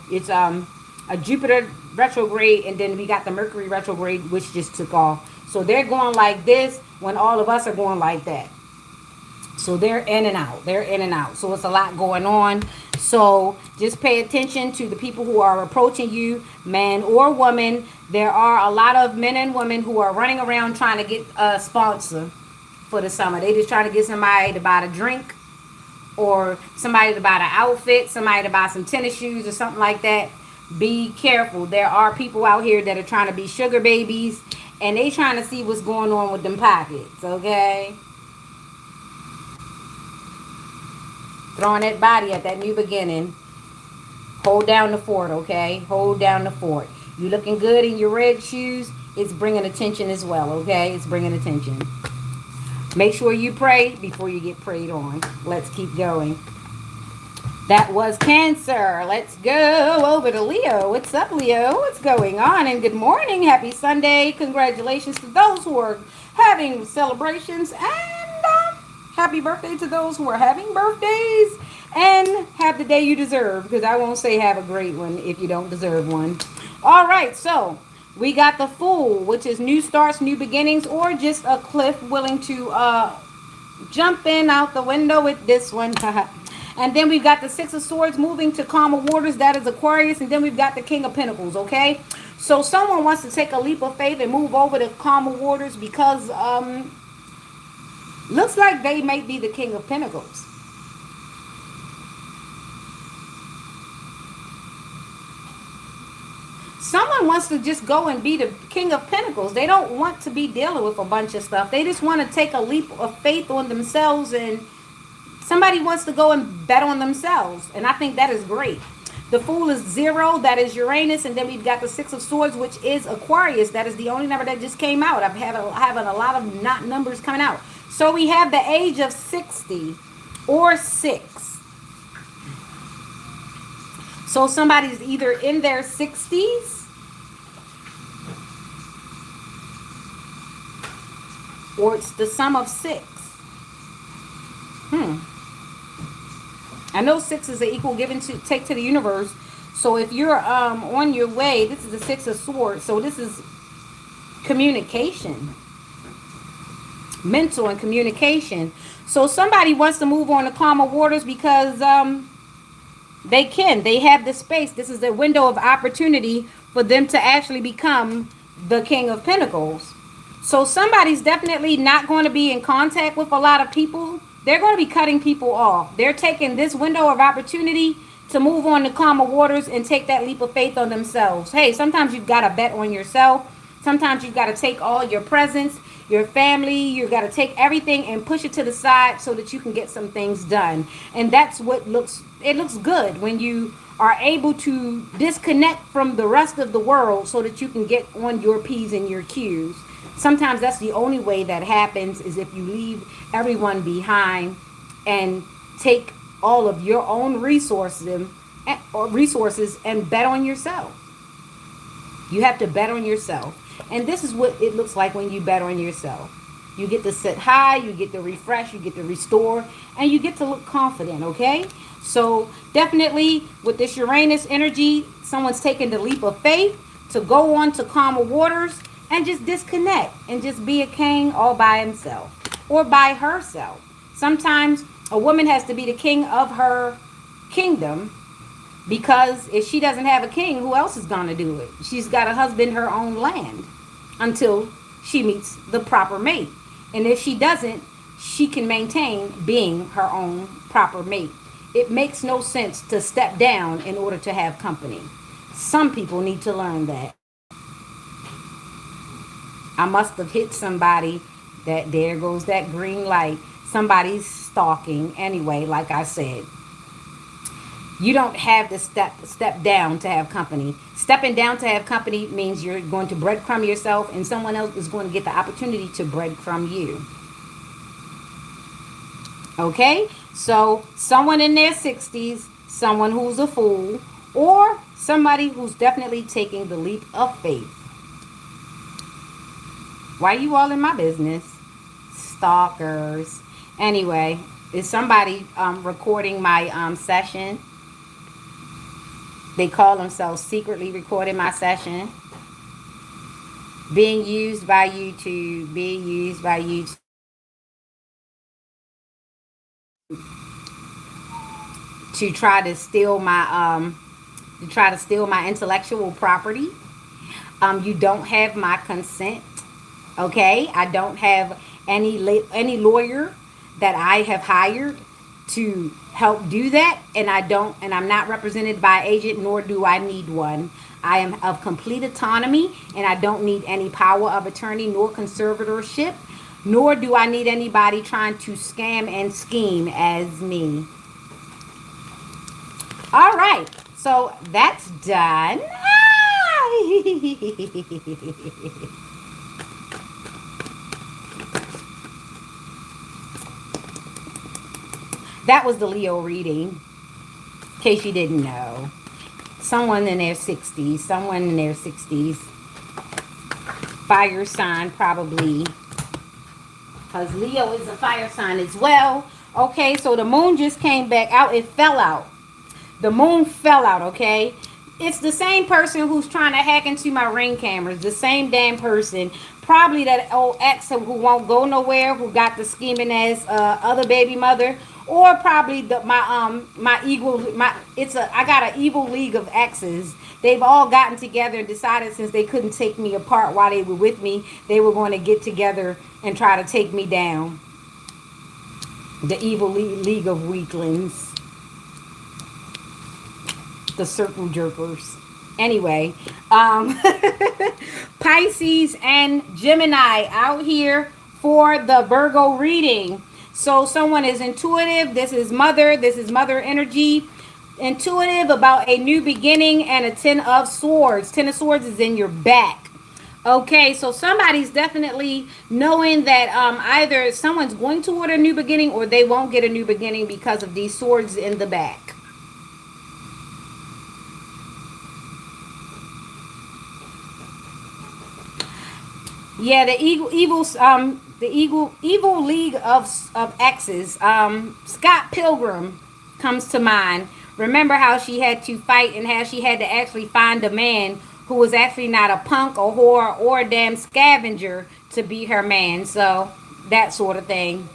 Jupiter retrograde, and then we got the Mercury retrograde, which just took off. So they're going like this when all of us are going like that. So they're in and out. They're in and out. So it's a lot going on. So just pay attention to the people who are approaching you, man or woman. There are a lot of men and women who are running around trying to get a sponsor for the summer. They just trying to get somebody to buy a drink or somebody to buy the outfit, somebody to buy some tennis shoes or something like that. Be careful. There are people out here that are trying to be sugar babies, and they trying to see what's going on with them pockets, okay? Throwing that body at that new beginning. Hold down the fort, okay? Hold down the fort. You looking good in your red shoes. It's bringing attention as well, okay? It's bringing attention. Make sure you pray before you get prayed on. Let's keep going. That was Cancer. Let's go over to Leo. What's up, Leo? What's going on? And good morning. Happy Sunday. Congratulations to those who are having celebrations. And happy birthday to those who are having birthdays. And have the day you deserve. Because I won't say have a great one if you don't deserve one. All right. So we got the Fool, which is new starts, new beginnings, or just a cliff willing to jump in out the window with this one. And then we've got the 6 of Swords moving to calmer waters. That is Aquarius. And then we've got the King of Pentacles, okay? So someone wants to take a leap of faith and move over to calmer waters because Looks like they may be the King of Pentacles. Someone wants to just go and be the King of Pentacles. They don't want to be dealing with a bunch of stuff. They just want to take a leap of faith on themselves, and somebody wants to go and bet on themselves. And I think that is great. The Fool is 0. That is Uranus. And then we've got the Six of Swords, which is Aquarius. That is the only number that just came out. I'm having a lot of not numbers coming out. So we have the age of 60 or 6. So somebody's either in their 60s or it's the sum of 6. I know 6 is an equal given to take to the universe. So if you're on your way, this is the Six of Swords. So this is communication, mental and communication. So somebody wants to move on to calmer waters because they have the space. This is the window of opportunity for them to actually become the King of Pentacles. So somebody's definitely not going to be in contact with a lot of people. They're going to be cutting people off. They're taking this window of opportunity to move on to calmer waters and take that leap of faith on themselves. Hey, sometimes you've got to bet on yourself. Sometimes you've got to take all your presents, your family, you've got to take everything and push it to the side so that you can get some things done. And that's what looks good when you are able to disconnect from the rest of the world so that you can get on your P's and your Q's. Sometimes that's the only way that happens, is if you leave everyone behind and take all of your own resources and bet on yourself. You have to bet on yourself. And this is what it looks like when you bet on yourself. You get to sit high, you get to refresh, you get to restore, and you get to look confident, okay? So definitely with this Uranus energy, someone's taking the leap of faith to go on to calmer waters and just disconnect and just be a king all by himself or by herself. Sometimes a woman has to be the king of her kingdom, because if she doesn't have a king, who else is going to do it? She's got to husband her own land until she meets the proper mate. And if she doesn't, she can maintain being her own proper mate. It makes no sense to step down in order to have company. Some people need to learn that. I must have hit somebody. That there goes that green light. Somebody's stalking. Anyway, like I said, you don't have to step down to have company. Stepping down to have company means you're going to breadcrumb yourself, and someone else is going to get the opportunity to breadcrumb you. Okay? So someone in their 60s, someone who's a fool, or somebody who's definitely taking the leap of faith. Why are you all in my business? Stalkers. Anyway, is somebody recording my session? They call themselves secretly recording my session. Being used by YouTube. Being used by YouTube. To try to steal my intellectual property. You don't have my consent. Okay, I don't have any lawyer that I have hired to help do that, and I'm not represented by agent, nor do I need one. I am of complete autonomy, and I don't need any power of attorney nor conservatorship, nor do I need anybody trying to scam and scheme as me. All right, so that's done. That was the Leo reading, in case you didn't know. Someone in their 60s, fire sign probably, because Leo is a fire sign as well. Okay, so the moon just came back out. It fell out. The moon fell out, okay? It's the same person who's trying to hack into my Ring cameras. The same damn person. Probably that old ex who won't go nowhere, who got the scheming ass other baby mother, or probably I got an evil league of exes. They've all gotten together and decided, since they couldn't take me apart while they were with me, they were going to get together and try to take me down. The evil league of weaklings, the circle jerkers. Anyway, um, Pisces and Gemini out here for the Virgo reading. So someone is intuitive. This is mother energy. Intuitive about a new beginning and a 10 of swords. 10 of swords is in your back. Okay, so somebody's definitely knowing that either someone's going toward a new beginning or they won't get a new beginning because of these swords in the back. Yeah, evil league of exes. Scott Pilgrim comes to mind. Remember how she had to fight and how she had to actually find a man who was actually not a punk, a whore, or a damn scavenger to be her man. So that sort of thing.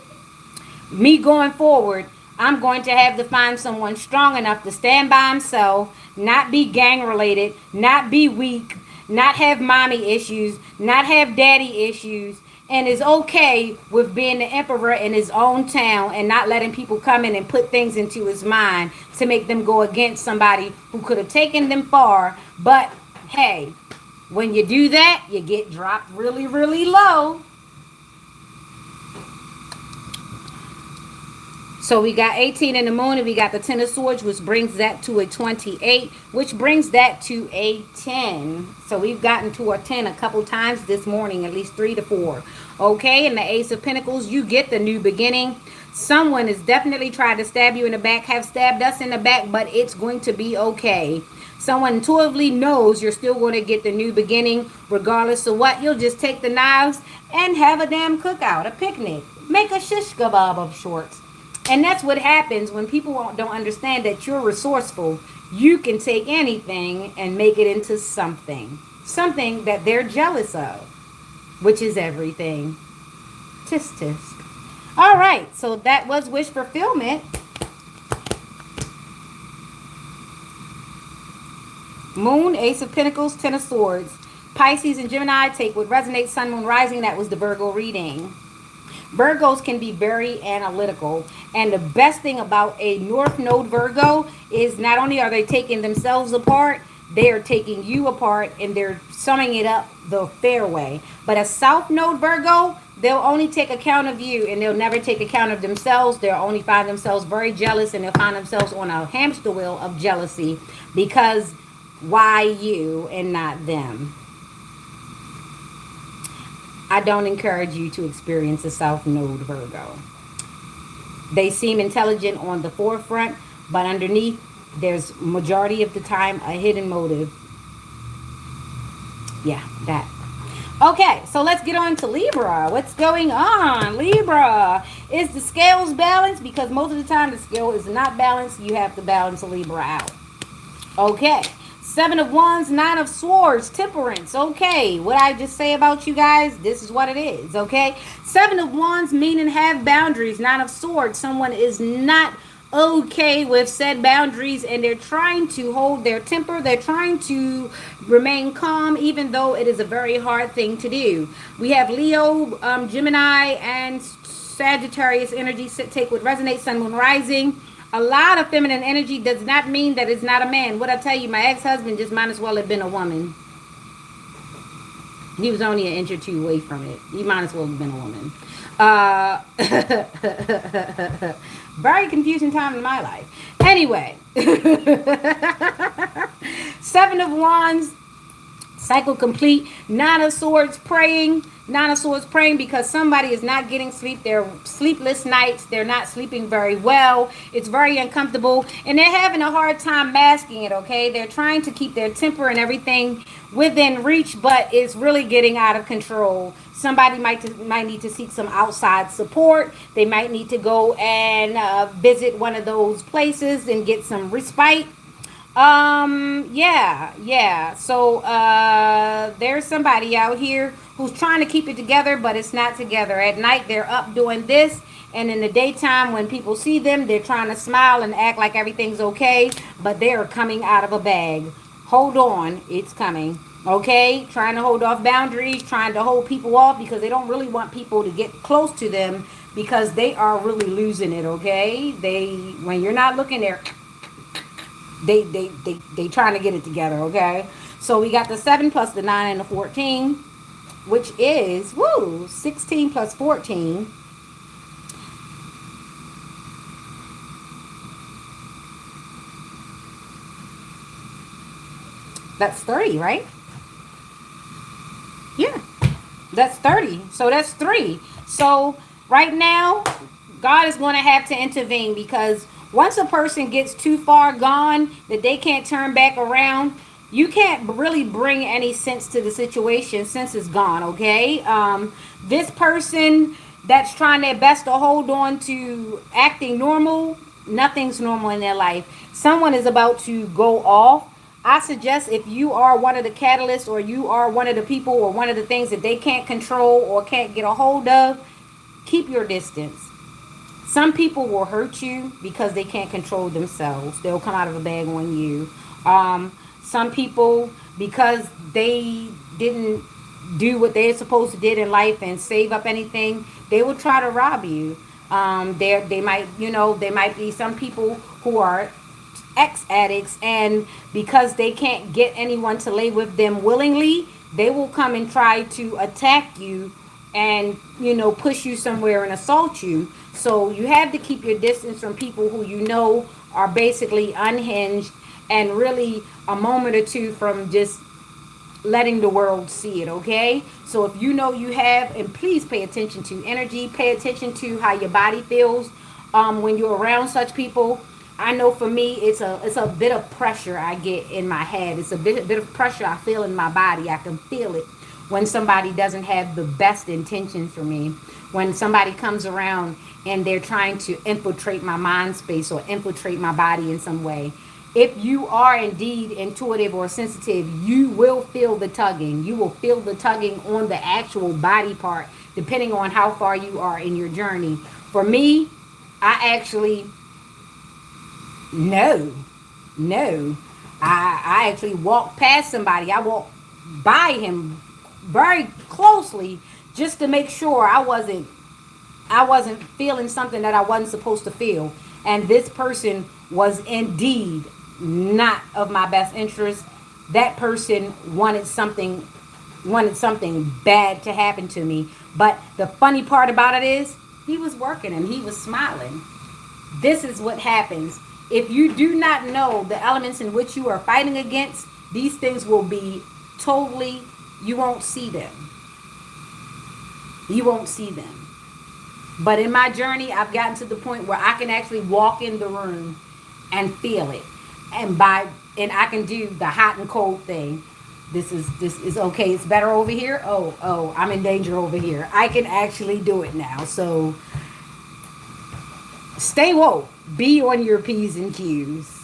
Me going forward, I'm going to have to find someone strong enough to stand by himself, not be gang related, not be weak, not have mommy issues, not have daddy issues, and is okay with being the emperor in his own town and not letting people come in and put things into his mind to make them go against somebody who could have taken them far. But hey, when you do that, you get dropped really, really low. So we got 18 in the moon and we got the 10 of swords, which brings that to a 28, which brings that to a 10. So we've gotten to a 10 a couple times this morning, at least 3 to 4. Okay, and the ace of pentacles, you get the new beginning. Someone is definitely trying to stab you in the back, have stabbed us in the back, but it's going to be okay. Someone intuitively knows you're still going to get the new beginning regardless of what. You'll just take the knives and have a damn cookout, a picnic. Make a shish kebab of sorts. And that's what happens when people don't understand that you're resourceful. You can take anything and make it into something. Something that they're jealous of, which is everything. Tisk tisk. All right, so that was wish fulfillment. Moon, Ace of Pentacles, Ten of Swords. Pisces and Gemini take what resonates, Sun, Moon, Rising. That was the Virgo reading. Virgos can be very analytical. And the best thing about a North Node Virgo is not only are they taking themselves apart, they are taking you apart and they're summing it up the fair way. But a South Node Virgo, they'll only take account of you and they'll never take account of themselves. They'll only find themselves very jealous and they'll find themselves on a hamster wheel of jealousy because why you and not them? I don't encourage you to experience a South Node Virgo. They seem intelligent on the forefront, but underneath, there's majority of the time a hidden motive. Yeah, that. Okay, so let's get on to Libra. What's going on? Libra. Is the scales balanced? Because most of the time the scale is not balanced. You have to balance a Libra out. Okay. Seven of Wands, Nine of Swords, Temperance. Okay, what I just say about you guys, this is what it is, okay? Seven of Wands meaning have boundaries. Nine of Swords, someone is not okay with said boundaries and they're trying to hold their temper. They're trying to remain calm even though it is a very hard thing to do. We have Leo, Gemini, and Sagittarius energy take what resonates, Sun, Moon, Rising. A lot of feminine energy does not mean that it's not a man. What I tell you, my ex-husband just might as well have been a woman. He was only an inch or two away from it. He might as well have been a woman. Very confusing time in my life. Anyway. Seven of Wands. Cycle complete. Nine of Swords praying. Nine of Swords praying because somebody is not getting sleep. They're sleepless nights. They're not sleeping very well. It's very uncomfortable. And they're having a hard time masking it, okay? They're trying to keep their temper and everything within reach, but it's really getting out of control. Somebody might need to seek some outside support. They might need to go and visit one of those places and get some respite. Yeah. So there's somebody out here who's trying to keep it together, but it's not together. At night they're up doing this, and in the daytime when people see them, they're trying to smile and act like everything's okay, but they're coming out of a bag. Hold on, it's coming. Okay, trying to hold off boundaries, trying to hold people off because they don't really want people to get close to them because they are really losing it, okay? When you're not looking there, they trying to get it together, okay? So we got the 7 plus the 9 and the 14, which is, woo, 16 plus 14. That's 30, right? Yeah. That's 30. So that's 3. So right now, God is going to have to intervene, because once a person gets too far gone that they can't turn back around, you can't really bring any sense to the situation since it's gone, okay? This person that's trying their best to hold on to acting normal, nothing's normal in their life. Someone is about to go off. I suggest, if you are one of the catalysts, or you are one of the people, or one of the things that they can't control or can't get a hold of, keep your distance. Some people will hurt you because they can't control themselves. They'll come out of a bag on you. Some people, because they didn't do what they're supposed to did in life and save up anything, they will try to rob you. They might, there might be some people who are ex addicts, and because they can't get anyone to lay with them willingly, they will come and try to attack you and push you somewhere and assault you. So you have to keep your distance from people who are basically unhinged, and really a moment or two from just letting the world see it, okay? So if you have, and please pay attention to energy, pay attention to how your body feels when you're around such people. I know for me, it's a bit of pressure I get in my head. It's a bit of pressure I feel in my body. I can feel it when somebody doesn't have the best intentions for me. When somebody comes around and they're trying to infiltrate my mind space or infiltrate my body in some way. If you are indeed intuitive or sensitive, you will feel the tugging. You will feel the tugging on the actual body part, depending on how far you are in your journey. For me, I actually, no, no. I actually walked past somebody. I walked by him very closely just to make sure I wasn't feeling something that I wasn't supposed to feel. And this person was indeed not of my best interest. That person wanted something bad to happen to me. But the funny part about it is, he was working and he was smiling. This is what happens. If you do not know the elements in which you are fighting against, these things will be totally, you won't see them. You won't see them. But in my journey, I've gotten to the point where I can actually walk in the room and feel it. And I can do the hot and cold thing. This is okay. It's better over here. Oh, I'm in danger over here. I can actually do it now. So stay woke. Be on your P's and Q's.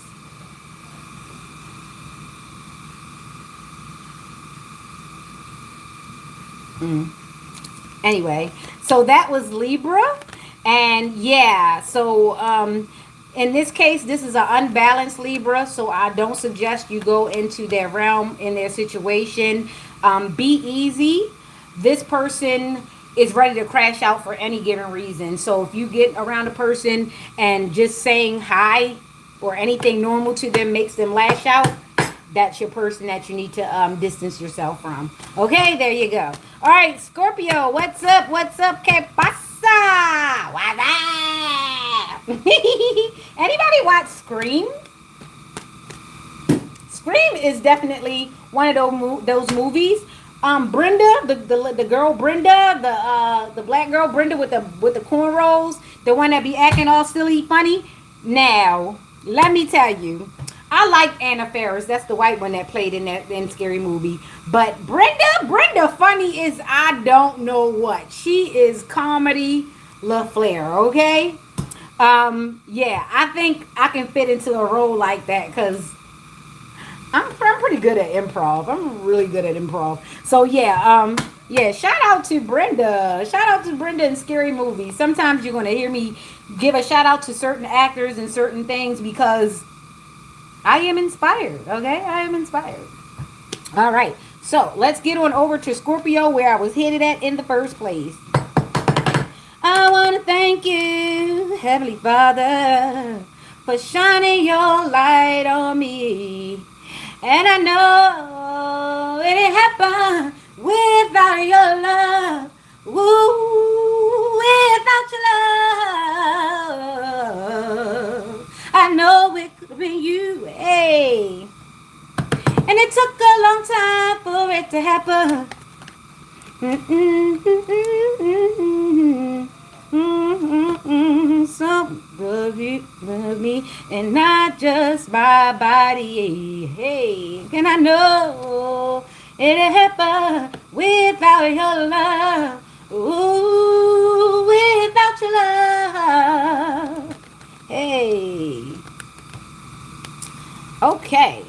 Anyway, so that was Libra. And yeah, so in this case, this is an unbalanced Libra, so I don't suggest you go into their realm, in their situation. Be easy. This person is ready to crash out for any given reason. So if you get around a person and just saying hi or anything normal to them makes them lash out, that's your person that you need to distance yourself from. Okay, there you go. All right, Scorpio, what's up? What's up? Que pasa? What's up? Anybody watch Scream? Scream is definitely one of those movies. Brenda, the girl Brenda, the black girl Brenda with the cornrows, the one that be acting all silly funny. Now, let me tell you, I like Anna Faris. That's the white one that played in Scary Movie. But Brenda, funny is I don't know what. She is comedy La Flair. Okay. Yeah, I think I can fit into a role like that because I'm pretty good at improv. I'm really good at improv. So yeah, shout out to Brenda. Shout out to Brenda in Scary Movie. Sometimes you're gonna hear me give a shout out to certain actors and certain things because I am inspired. Okay, I am inspired. All right, so let's get on over to Scorpio, where I was headed at in the first place. I want to thank you, Heavenly Father, for shining your light on me. And I know it didn't happen without your love. Woo, without your love. I know it could have been you. Hey. And it took a long time for it to happen. Some love me, and not just my body. Hey, and I know it happened without your love. Ooh, without your love. Hey, okay.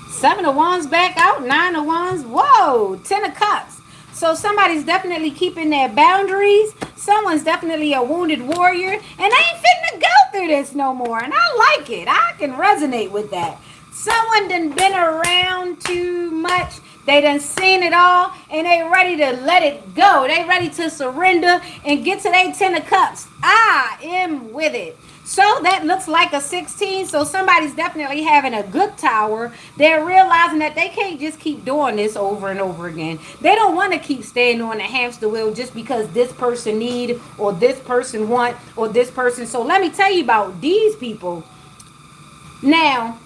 Seven of Wands back out. Nine of Wands. Whoa. Ten of Cups. So somebody's definitely keeping their boundaries. Someone's definitely a wounded warrior. And they ain't fitting to go through this no more. And I like it. I can resonate with that. Someone done been around too much. They done seen it all. And they ready to let it go. They ready to surrender and get to their Ten of Cups. I am with it. So that looks like a 16. So somebody's definitely having a good tower. They're realizing that they can't just keep doing this over and over again. They don't want to keep staying on the hamster wheel just because this person need or this person want or this person. So let me tell you about these people. Now,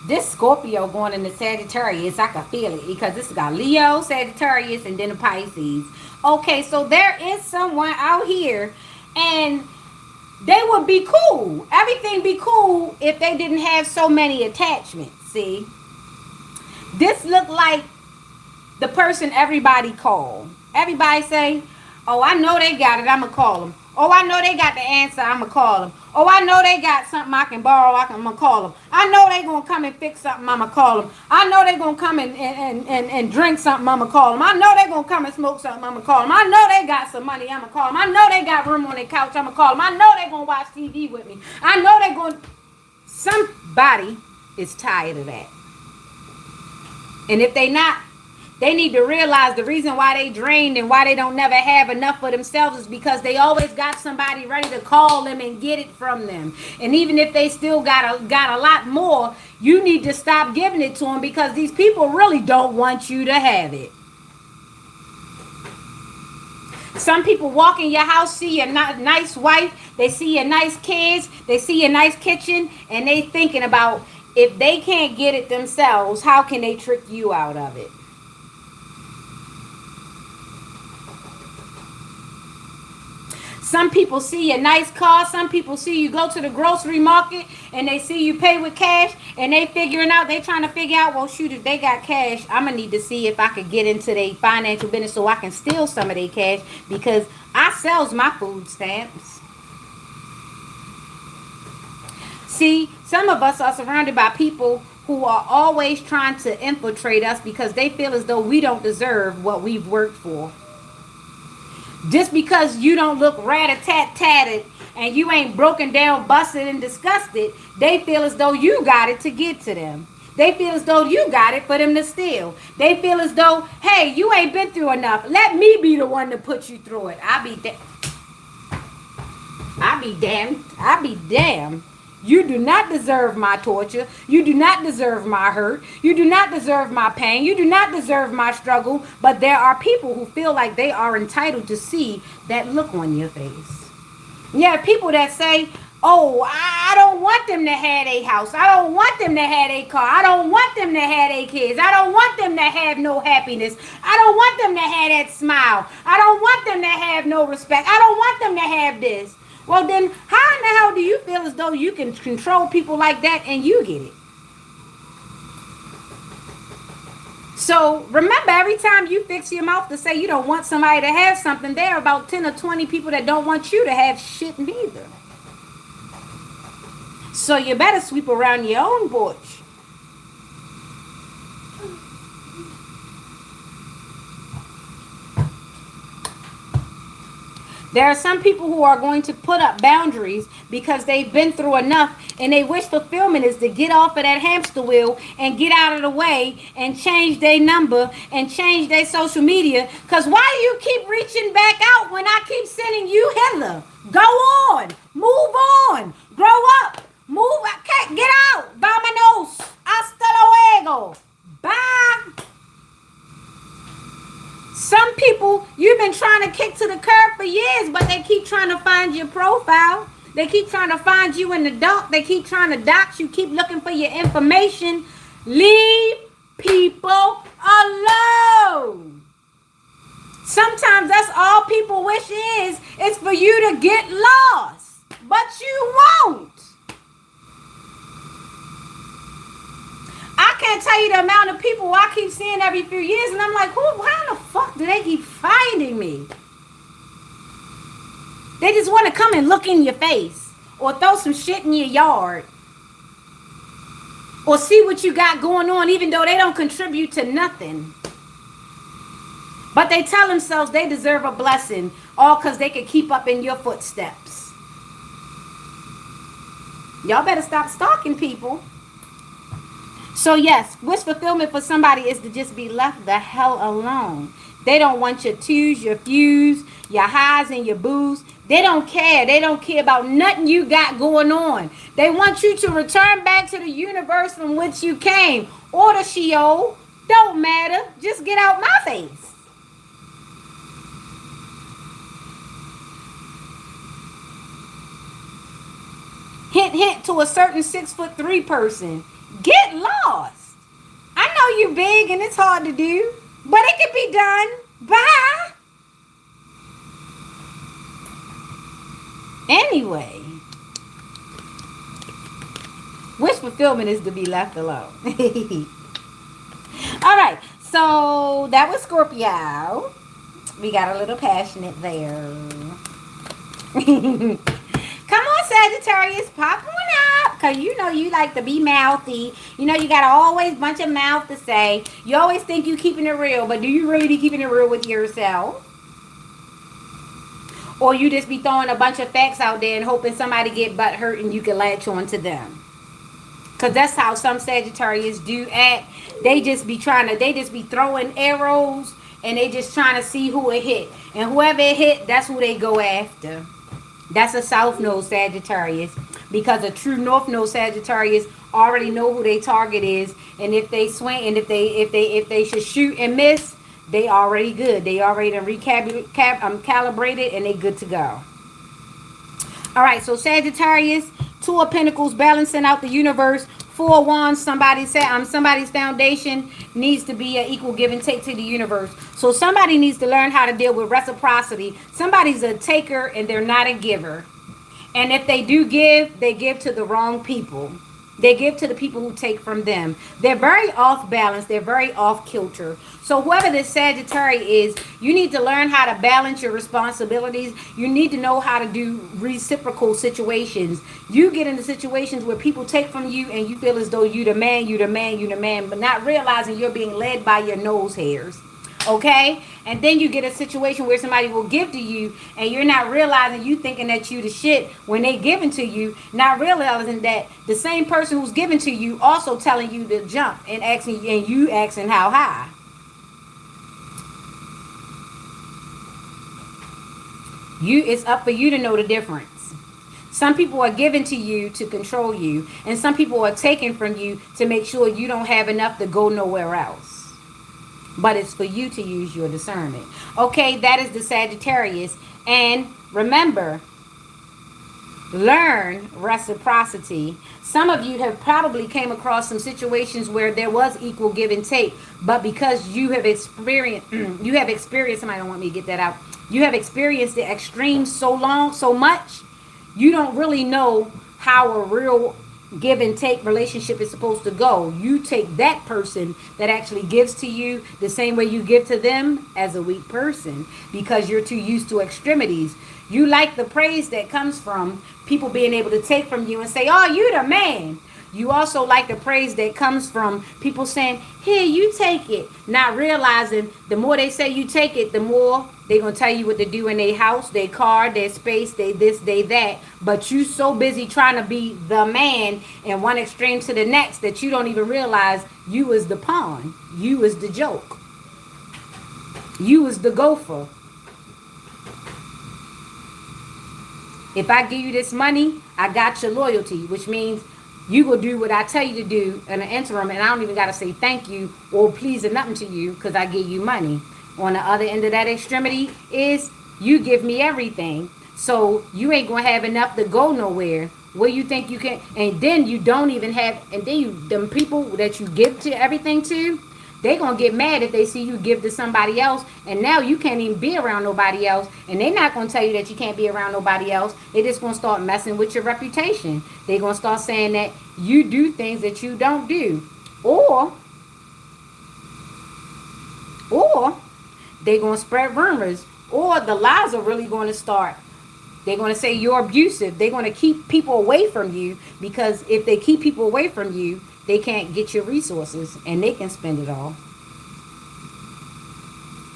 this Scorpio going into Sagittarius, I can feel it because this got Leo, Sagittarius, and then the Pisces. Okay, so there is someone out here and they would be cool. Everything be cool if they didn't have so many attachments. See? This look like the person everybody call. Everybody say, oh, I know they got it. I'm going to call them. Oh, I know they got the answer. I'm going to call them. Oh, I know they got something I can borrow. I'm going to call them. I know they going to come and fix something. I'm going to call them. I know they going to come and drink something. I'm going to call them. I know they going to come and smoke something. I'm going to call them. I know they got some money. I'm going to call them. I know they got room on their couch. I'm going to call them. I know they going to watch TV with me. I know they going to... Somebody is tired of that. And if they not, they need to realize the reason why they drained and why they don't never have enough for themselves is because they always got somebody ready to call them and get it from them. And even if they still got a lot more, you need to stop giving it to them because these people really don't want you to have it. Some people walk in your house, see your nice wife, they see your nice kids, they see your nice kitchen, and they thinking about if they can't get it themselves, how can they trick you out of it? Some people see a nice car. Some people see you go to the grocery market and they see you pay with cash and they trying to figure out, well, shoot, if they got cash, I'm going to need to see if I could get into their financial business so I can steal some of their cash because I sells my food stamps. See, some of us are surrounded by people who are always trying to infiltrate us because they feel as though we don't deserve what we've worked for. Just because you don't look rat-a-tat-tatted and you ain't broken down, busted, and disgusted, they feel as though you got it to get to them. They feel as though you got it for them to steal. They feel as though, hey, you ain't been through enough. Let me be the one to put you through it. I be damned. You do not deserve my torture. You do not deserve my hurt. You do not deserve my pain. You do not deserve my struggle. But there are people who feel like they are entitled to see that look on your face. Yeah, people that say, oh, I don't want them to have a house. I don't want them to have a car. I don't want them to have a kids. I don't want them to have no happiness. I don't want them to have that smile. I don't want them to have no respect. I don't want them to have this. Well, then, how in the hell do you feel as though you can control people like that and you get it? So, remember, every time you fix your mouth to say you don't want somebody to have something, there are about 10 or 20 people that don't want you to have shit neither. So, you better sweep around your own porch. There are some people who are going to put up boundaries because they've been through enough, and they wish fulfillment is to get off of that hamster wheel and get out of the way and change their number and change their social media. Because why do you keep reaching back out when I keep sending you hither? Go on, move on, grow up, move. Okay, get out. Vámonos. Hasta luego. Bye. Some people you've been trying to kick to the curb for years, but they keep trying to find your profile. They keep trying to find you in the dark. They keep trying to dox you, keep looking for your information. Leave people alone. Sometimes that's all people wish is for you to get lost. But you won't. I can't tell you the amount of people I keep seeing every few years, and I'm like, why the fuck do they keep finding me? They just want to come and look in your face, or throw some shit in your yard, or see what you got going on, even though they don't contribute to nothing. But they tell themselves they deserve a blessing, all because they could keep up in your footsteps. Y'all better stop stalking people. So yes, wish fulfillment for somebody is to just be left the hell alone. They don't want your twos, your fews, your highs and your boos. They don't care. They don't care about nothing you got going on. They want you to return back to the universe from which you came. Or the Sheol. Don't matter. Just get out my face. Hint, hint to a certain 6'3" person. Get lost. I know you big and it's hard to do, but it can be done. Bye. Anyway, wish fulfillment is to be left alone. All right, so that was Scorpio. We got a little passionate there. Come on, Sagittarius, pop one up. Because you know you like to be mouthy. You know you got always bunch of mouth to say. You always think you keeping it real. But do you really be keeping it real with yourself? Or you just be throwing a bunch of facts out there and hoping somebody get butt hurt and you can latch on to them? Because that's how some Sagittarius do act. They just be throwing arrows. And they just trying to see who it hit. And whoever it hit, that's who they go after. That's a South Node Sagittarius, because a true North Node Sagittarius already know who their target is, and if they swing and if they should shoot and miss, they already good. They already calibrated and they good to go. All right, so Sagittarius, Two of Pentacles, balancing out the universe. Four of Wands, somebody's foundation needs to be an equal give and take to the universe. So somebody needs to learn how to deal with reciprocity. Somebody's a taker and they're not a giver. And if they do give, they give to the wrong people. They give to the people who take from them. They're very off balance. They're very off kilter. So whoever this Sagittarius is, you need to learn how to balance your responsibilities. You need to know how to do reciprocal situations. You get into situations where people take from you and you feel as though you the man, but not realizing you're being led by your nose hairs. Okay? And then you get a situation where somebody will give to you and you're not realizing, you thinking that you the shit when they giving to you, not realizing that the same person who's giving to you also telling you to jump and you asking how high. It's up for you to know the difference. Some people are given to you to control you, and some people are taken from you to make sure you don't have enough to go nowhere else. But it's for you to use your discernment. Okay, that is the Sagittarius. And remember, learn reciprocity. Some of you have probably came across some situations where there was equal give and take, but because you have experienced, somebody don't want me to get that out. You have experienced the extreme so much, you don't really know how a real give and take relationship is supposed to go. You take that person that actually gives to you the same way you give to them as a weak person, because you're too used to extremities. You like the praise that comes from people being able to take from you and say, oh, you the man. You also like the praise that comes from people saying, here, you take it. Not realizing the more they say you take it, the more They gonna tell you what to do in their house, their car, their space, they this, they that. But you so busy trying to be the man in one extreme to the next that you don't even realize you is the pawn. You is the joke. You is the gopher. If I give you this money, I got your loyalty, which means you will do what I tell you to do in an interim, and I don't even got to say thank you or please or nothing to you because I give you money. On the other end of that extremity is you give me everything. So you ain't going to have enough to go nowhere. Where you think you can, and then you don't even have, and then you, them people that you give to everything to, they gonna get mad if they see you give to somebody else, and now you can't even be around nobody else, and they not gonna tell you that you can't be around nobody else. They just gonna start messing with your reputation. They gonna start saying that you do things that you don't do, or or they gonna spread rumors, or the lies are really gonna start. They're going to say you're abusive. They're going to keep people away from you, because if they keep people away from you, they can't get your resources and they can spend it all.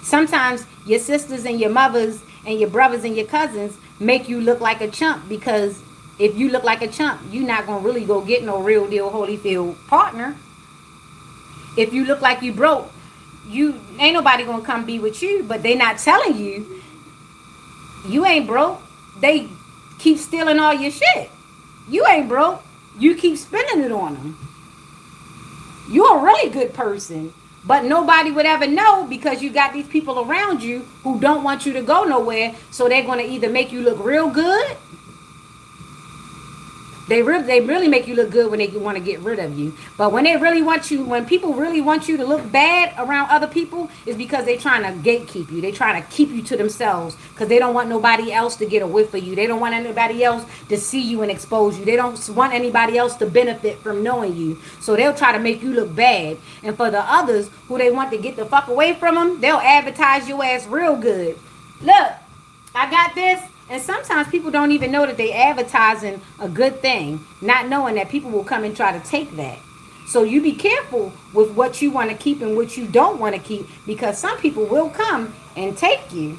Sometimes your sisters and your mothers and your brothers and your cousins make you look like a chump, because if you look like a chump, you're not going to really go get no real deal Holyfield partner. If you look like you broke, you ain't nobody going to come be with you, but they not telling you you ain't broke. They keep stealing all your shit. You ain't broke. You keep spending it on them. You're a really good person, but nobody would ever know, because you got these people around you who don't want you to go nowhere. So they're going to either make you look real good. They really make you look good when they want to get rid of you. But when they really want you, when people really want you to look bad around other people, is because they're trying to gatekeep you. They're trying to keep you to themselves, because they don't want nobody else to get a whiff of you. They don't want anybody else to see you and expose you. They don't want anybody else to benefit from knowing you. So they'll try to make you look bad. And for the others who they want to get the fuck away from them, they'll advertise your ass real good. Look, I got this. And sometimes people don't even know that they advertising a good thing, not knowing that people will come and try to take that. So you be careful with what you want to keep and what you don't want to keep, because some people will come and take you.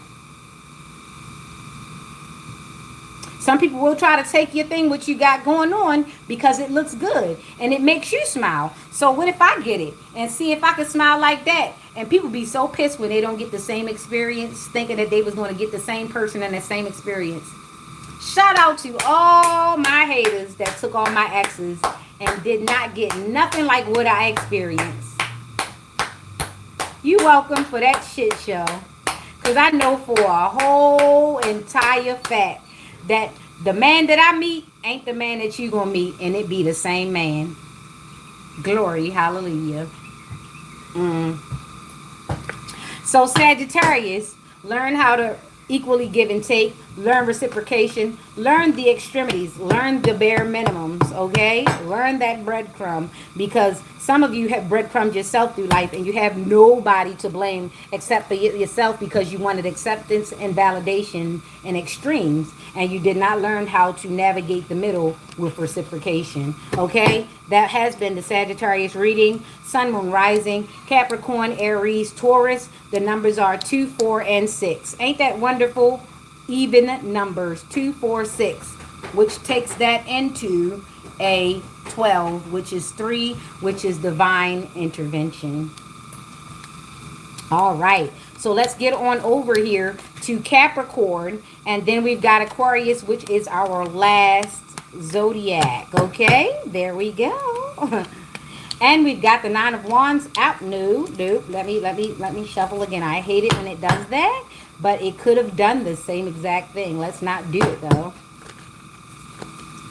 Some people will try to take your thing, what you got going on, because it looks good and it makes you smile. So what if I get it and see if I can smile like that? And people be so pissed when they don't get the same experience, thinking that they was going to get the same person and the same experience. Shout out to all my haters that took all my exes and did not get nothing like what I experienced. You welcome for that shit show. Because I know for a whole entire fact that the man that I meet ain't the man that you gonna meet, and it be the same man. Glory, hallelujah. So Sagittarius, learn how to equally give and take, learn reciprocation, learn the extremities, learn the bare minimums, okay? Learn that breadcrumb, because some of you have breadcrumbed yourself through life and you have nobody to blame except for yourself, because you wanted acceptance and validation in extremes, and you did not learn how to navigate the middle with reciprocation, okay? That has been the Sagittarius reading. Sun, Moon, Rising, Capricorn, Aries, Taurus. The numbers are 2, 4, and 6. Ain't that wonderful? Even numbers, 2, 4, 6, which takes that into a 12, which is 3, which is divine intervention. All right. So let's get on over here to Capricorn, and then we've got Aquarius, which is our last zodiac. Okay, there we go. And we've got the Nine of Wands out. No, let me shuffle again. I hate it when it does that, but it could have done the same exact thing. Let's not do it though.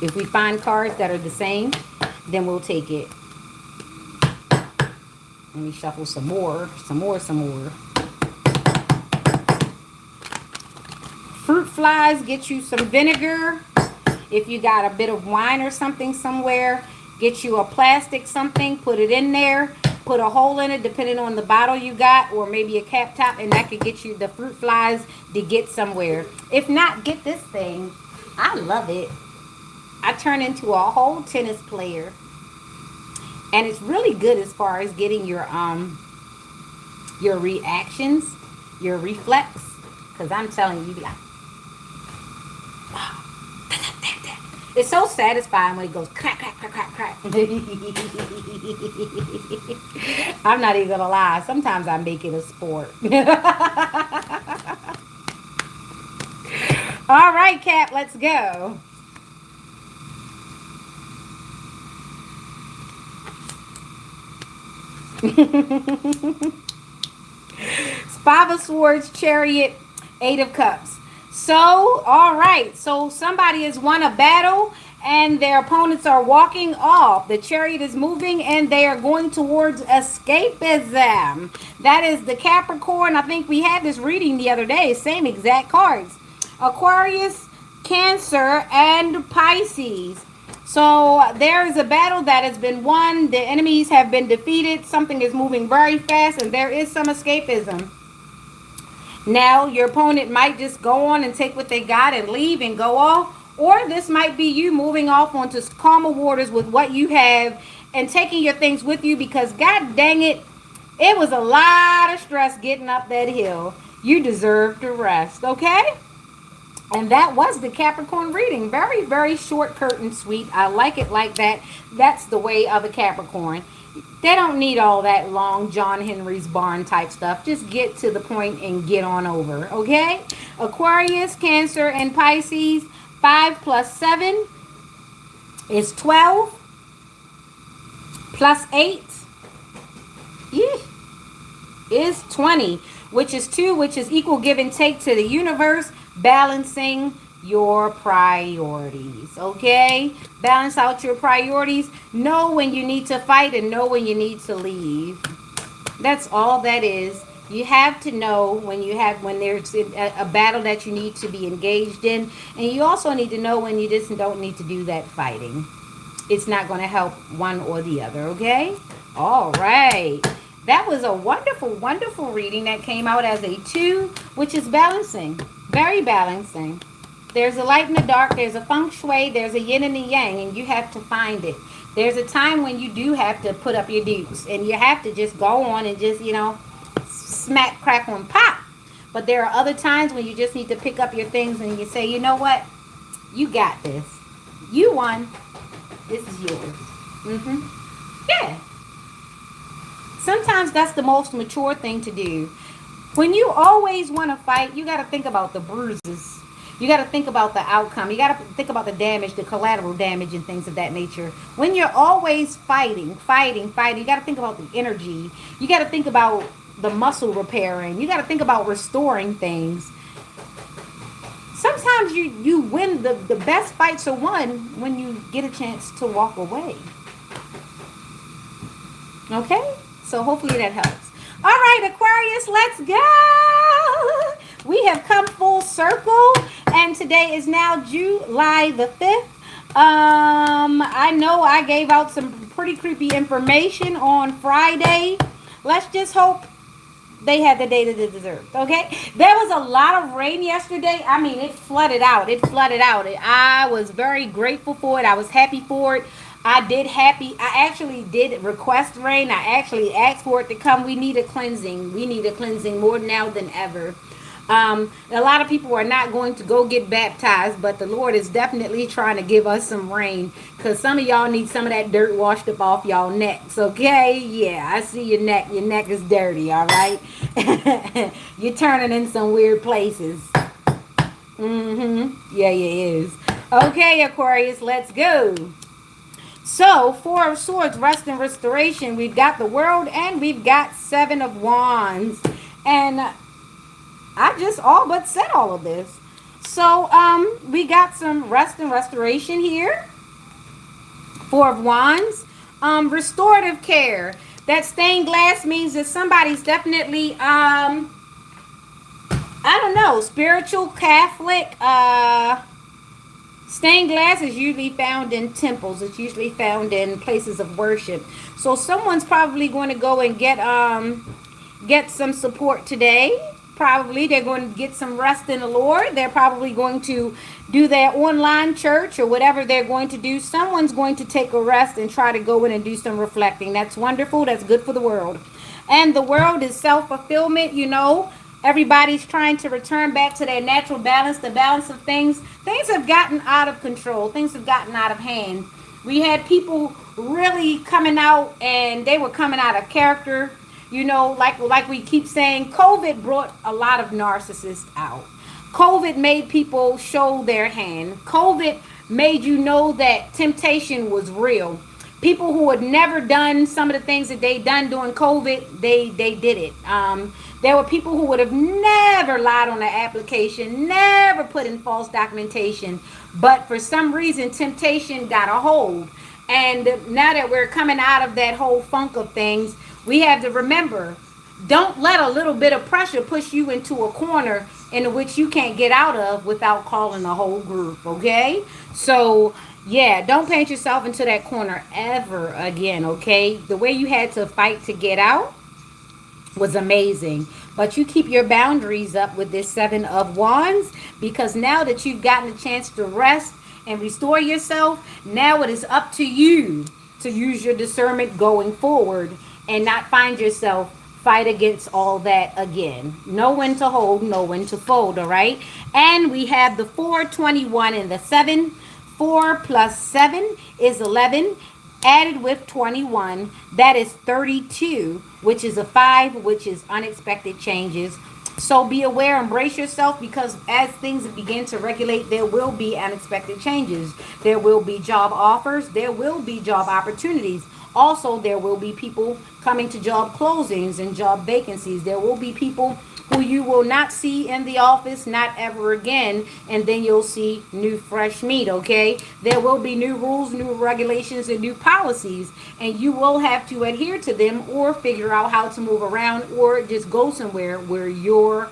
If we find cards that are the same, then we'll take it. Let me shuffle some more. Fruit flies, get you some vinegar. If you got a bit of wine or something somewhere, get you a plastic something, put it in there, put a hole in it depending on the bottle you got, or maybe a cap top, and that could get you the fruit flies to get somewhere. If not, get this thing. I love it. I turn into a whole tennis player. And it's really good as far as getting your reactions, your reflex. Because I'm telling you, you be like, it's so satisfying when it goes crack, crack, crack, crack, crack. I'm not even gonna lie. Sometimes I make it a sport. All right, Cap, let's go. Five of Swords, Chariot, Eight of Cups. So, all right. So somebody has won a battle and their opponents are walking off. The chariot is moving and they are going towards escapism. That is the Capricorn. I think we had this reading the other day. Same exact cards. Aquarius, Cancer, and Pisces. So there is a battle that has been won. The enemies have been defeated. Something is moving very fast and there is some escapism. Now, your opponent might just go on and take what they got and leave and go off. Or this might be you moving off onto calmer waters with what you have and taking your things with you because, God dang it, it was a lot of stress getting up that hill. You deserve to rest, okay? And that was the Capricorn reading. Very, very short, curtain, sweet. I like it like that. That's the way of a Capricorn. They don't need all that long John Henry's barn type stuff. Just get to the point and get on over, okay? Aquarius, Cancer, and Pisces. 5 plus 7 is 12. Plus 8 is 20, which is 2, which is equal give and take to the universe, balancing your priorities, okay? Balance out your priorities. Know when you need to fight and know when you need to leave. That's all that is. You have to know when there's a battle that you need to be engaged in, and you also need to know when you just don't need to do that fighting. It's not going to help one or the other, okay? All right. That was a wonderful, wonderful reading that came out as a 2, which is balancing. Very balancing. There's a light and a dark. There's a feng shui. There's a yin and a yang, and you have to find it. There's a time when you do have to put up your dukes, and you have to just go on and just, smack, crackle, and pop. But there are other times when you just need to pick up your things and you say, you know what? You got this. You won. This is yours. Yeah. Sometimes that's the most mature thing to do. When you always want to fight, you got to think about the bruises. You got to think about the outcome. You got to think about the damage, the collateral damage, and things of that nature. When you're always fighting, you got to think about the energy. You got to think about the muscle repairing. You got to think about restoring things. Sometimes you win the best fights are won when you get a chance to walk away. Okay? So hopefully that helps. All right, Aquarius, let's go. We have come full circle, and today is now July the 5th. I know I gave out some pretty creepy information on Friday. Let's just hope they had the day that they deserved, okay? There was a lot of rain yesterday. I mean, it flooded out. I was very grateful for it. I was happy for it. I actually did request rain. I actually asked for it to come. We need a cleansing. We need a cleansing more now than ever. A lot of people are not going to go get baptized, but the Lord is definitely trying to give us some rain because some of y'all need some of that dirt washed up off y'all necks, okay? Yeah, I see your neck. Your neck is dirty, all right? You're turning in some weird places. Yeah, it is. Okay, Aquarius, let's go. So, 4 of Swords, rest and restoration. We've got the World and we've got 7 of Wands. And I just all but said all of this. So, we got some rest and restoration here. 4 of Wands. Restorative care. That stained glass means that somebody's definitely, I don't know, spiritual, Catholic, stained glass is usually found in temples. It's usually found in places of worship. So someone's probably going to go and get some support today. Probably they're going to get some rest in the Lord. They're probably going to do their online church or whatever they're going to do. Someone's going to take a rest and try to go in and do some reflecting. That's wonderful. That's good for the world. And the world is self-fulfillment, Everybody's trying to return back to their natural balance, the balance of things. Things have gotten out of control. Things have gotten out of hand. We had people really coming out, and they were coming out of character. Like we keep saying, COVID brought a lot of narcissists out. COVID made people show their hand. COVID made you know that temptation was real. People who had never done some of the things that they done during COVID, they did it. There were people who would have never lied on an application, never put in false documentation, but for some reason, temptation got a hold. And now that we're coming out of that whole funk of things, we have to remember, don't let a little bit of pressure push you into a corner in which you can't get out of without calling the whole group, okay? So, yeah, don't paint yourself into that corner ever again, okay? The way you had to fight to get out was amazing. But you keep your boundaries up with this Seven of Wands, because now that you've gotten a chance to rest and restore yourself, now it is up to you to use your discernment going forward and not find yourself fight against all that again. Know when to hold, know when to fold, all right? And we have the 421 and the 7. 4 plus 7 is 11. Added with 21, that is 32, which is a 5, which is unexpected changes. So be aware, embrace yourself, because as things begin to regulate, there will be unexpected changes. There will be job offers, there will be job opportunities. Also, there will be people coming to job closings and job vacancies. There will be people who you will not see in the office, not ever again, and then you'll see new fresh meat, okay? There will be new rules, new regulations, and new policies, and you will have to adhere to them or figure out how to move around or just go somewhere where your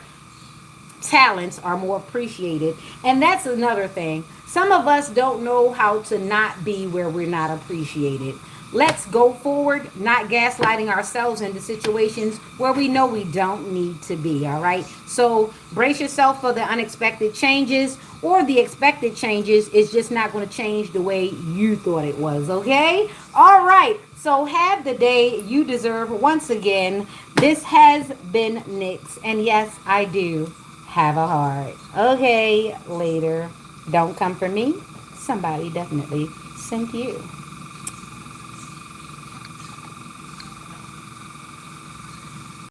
talents are more appreciated. And that's another thing. Some of us don't know how to not be where we're not appreciated. Let's go forward, not gaslighting ourselves into situations where we know we don't need to be, all right? So brace yourself for the unexpected changes, or the expected changes is just not going to change the way you thought it was, okay? All right, so have the day you deserve. Once again, this has been Nyx, and yes, I do have a heart. Okay, later. Don't come for me. Somebody definitely sent you.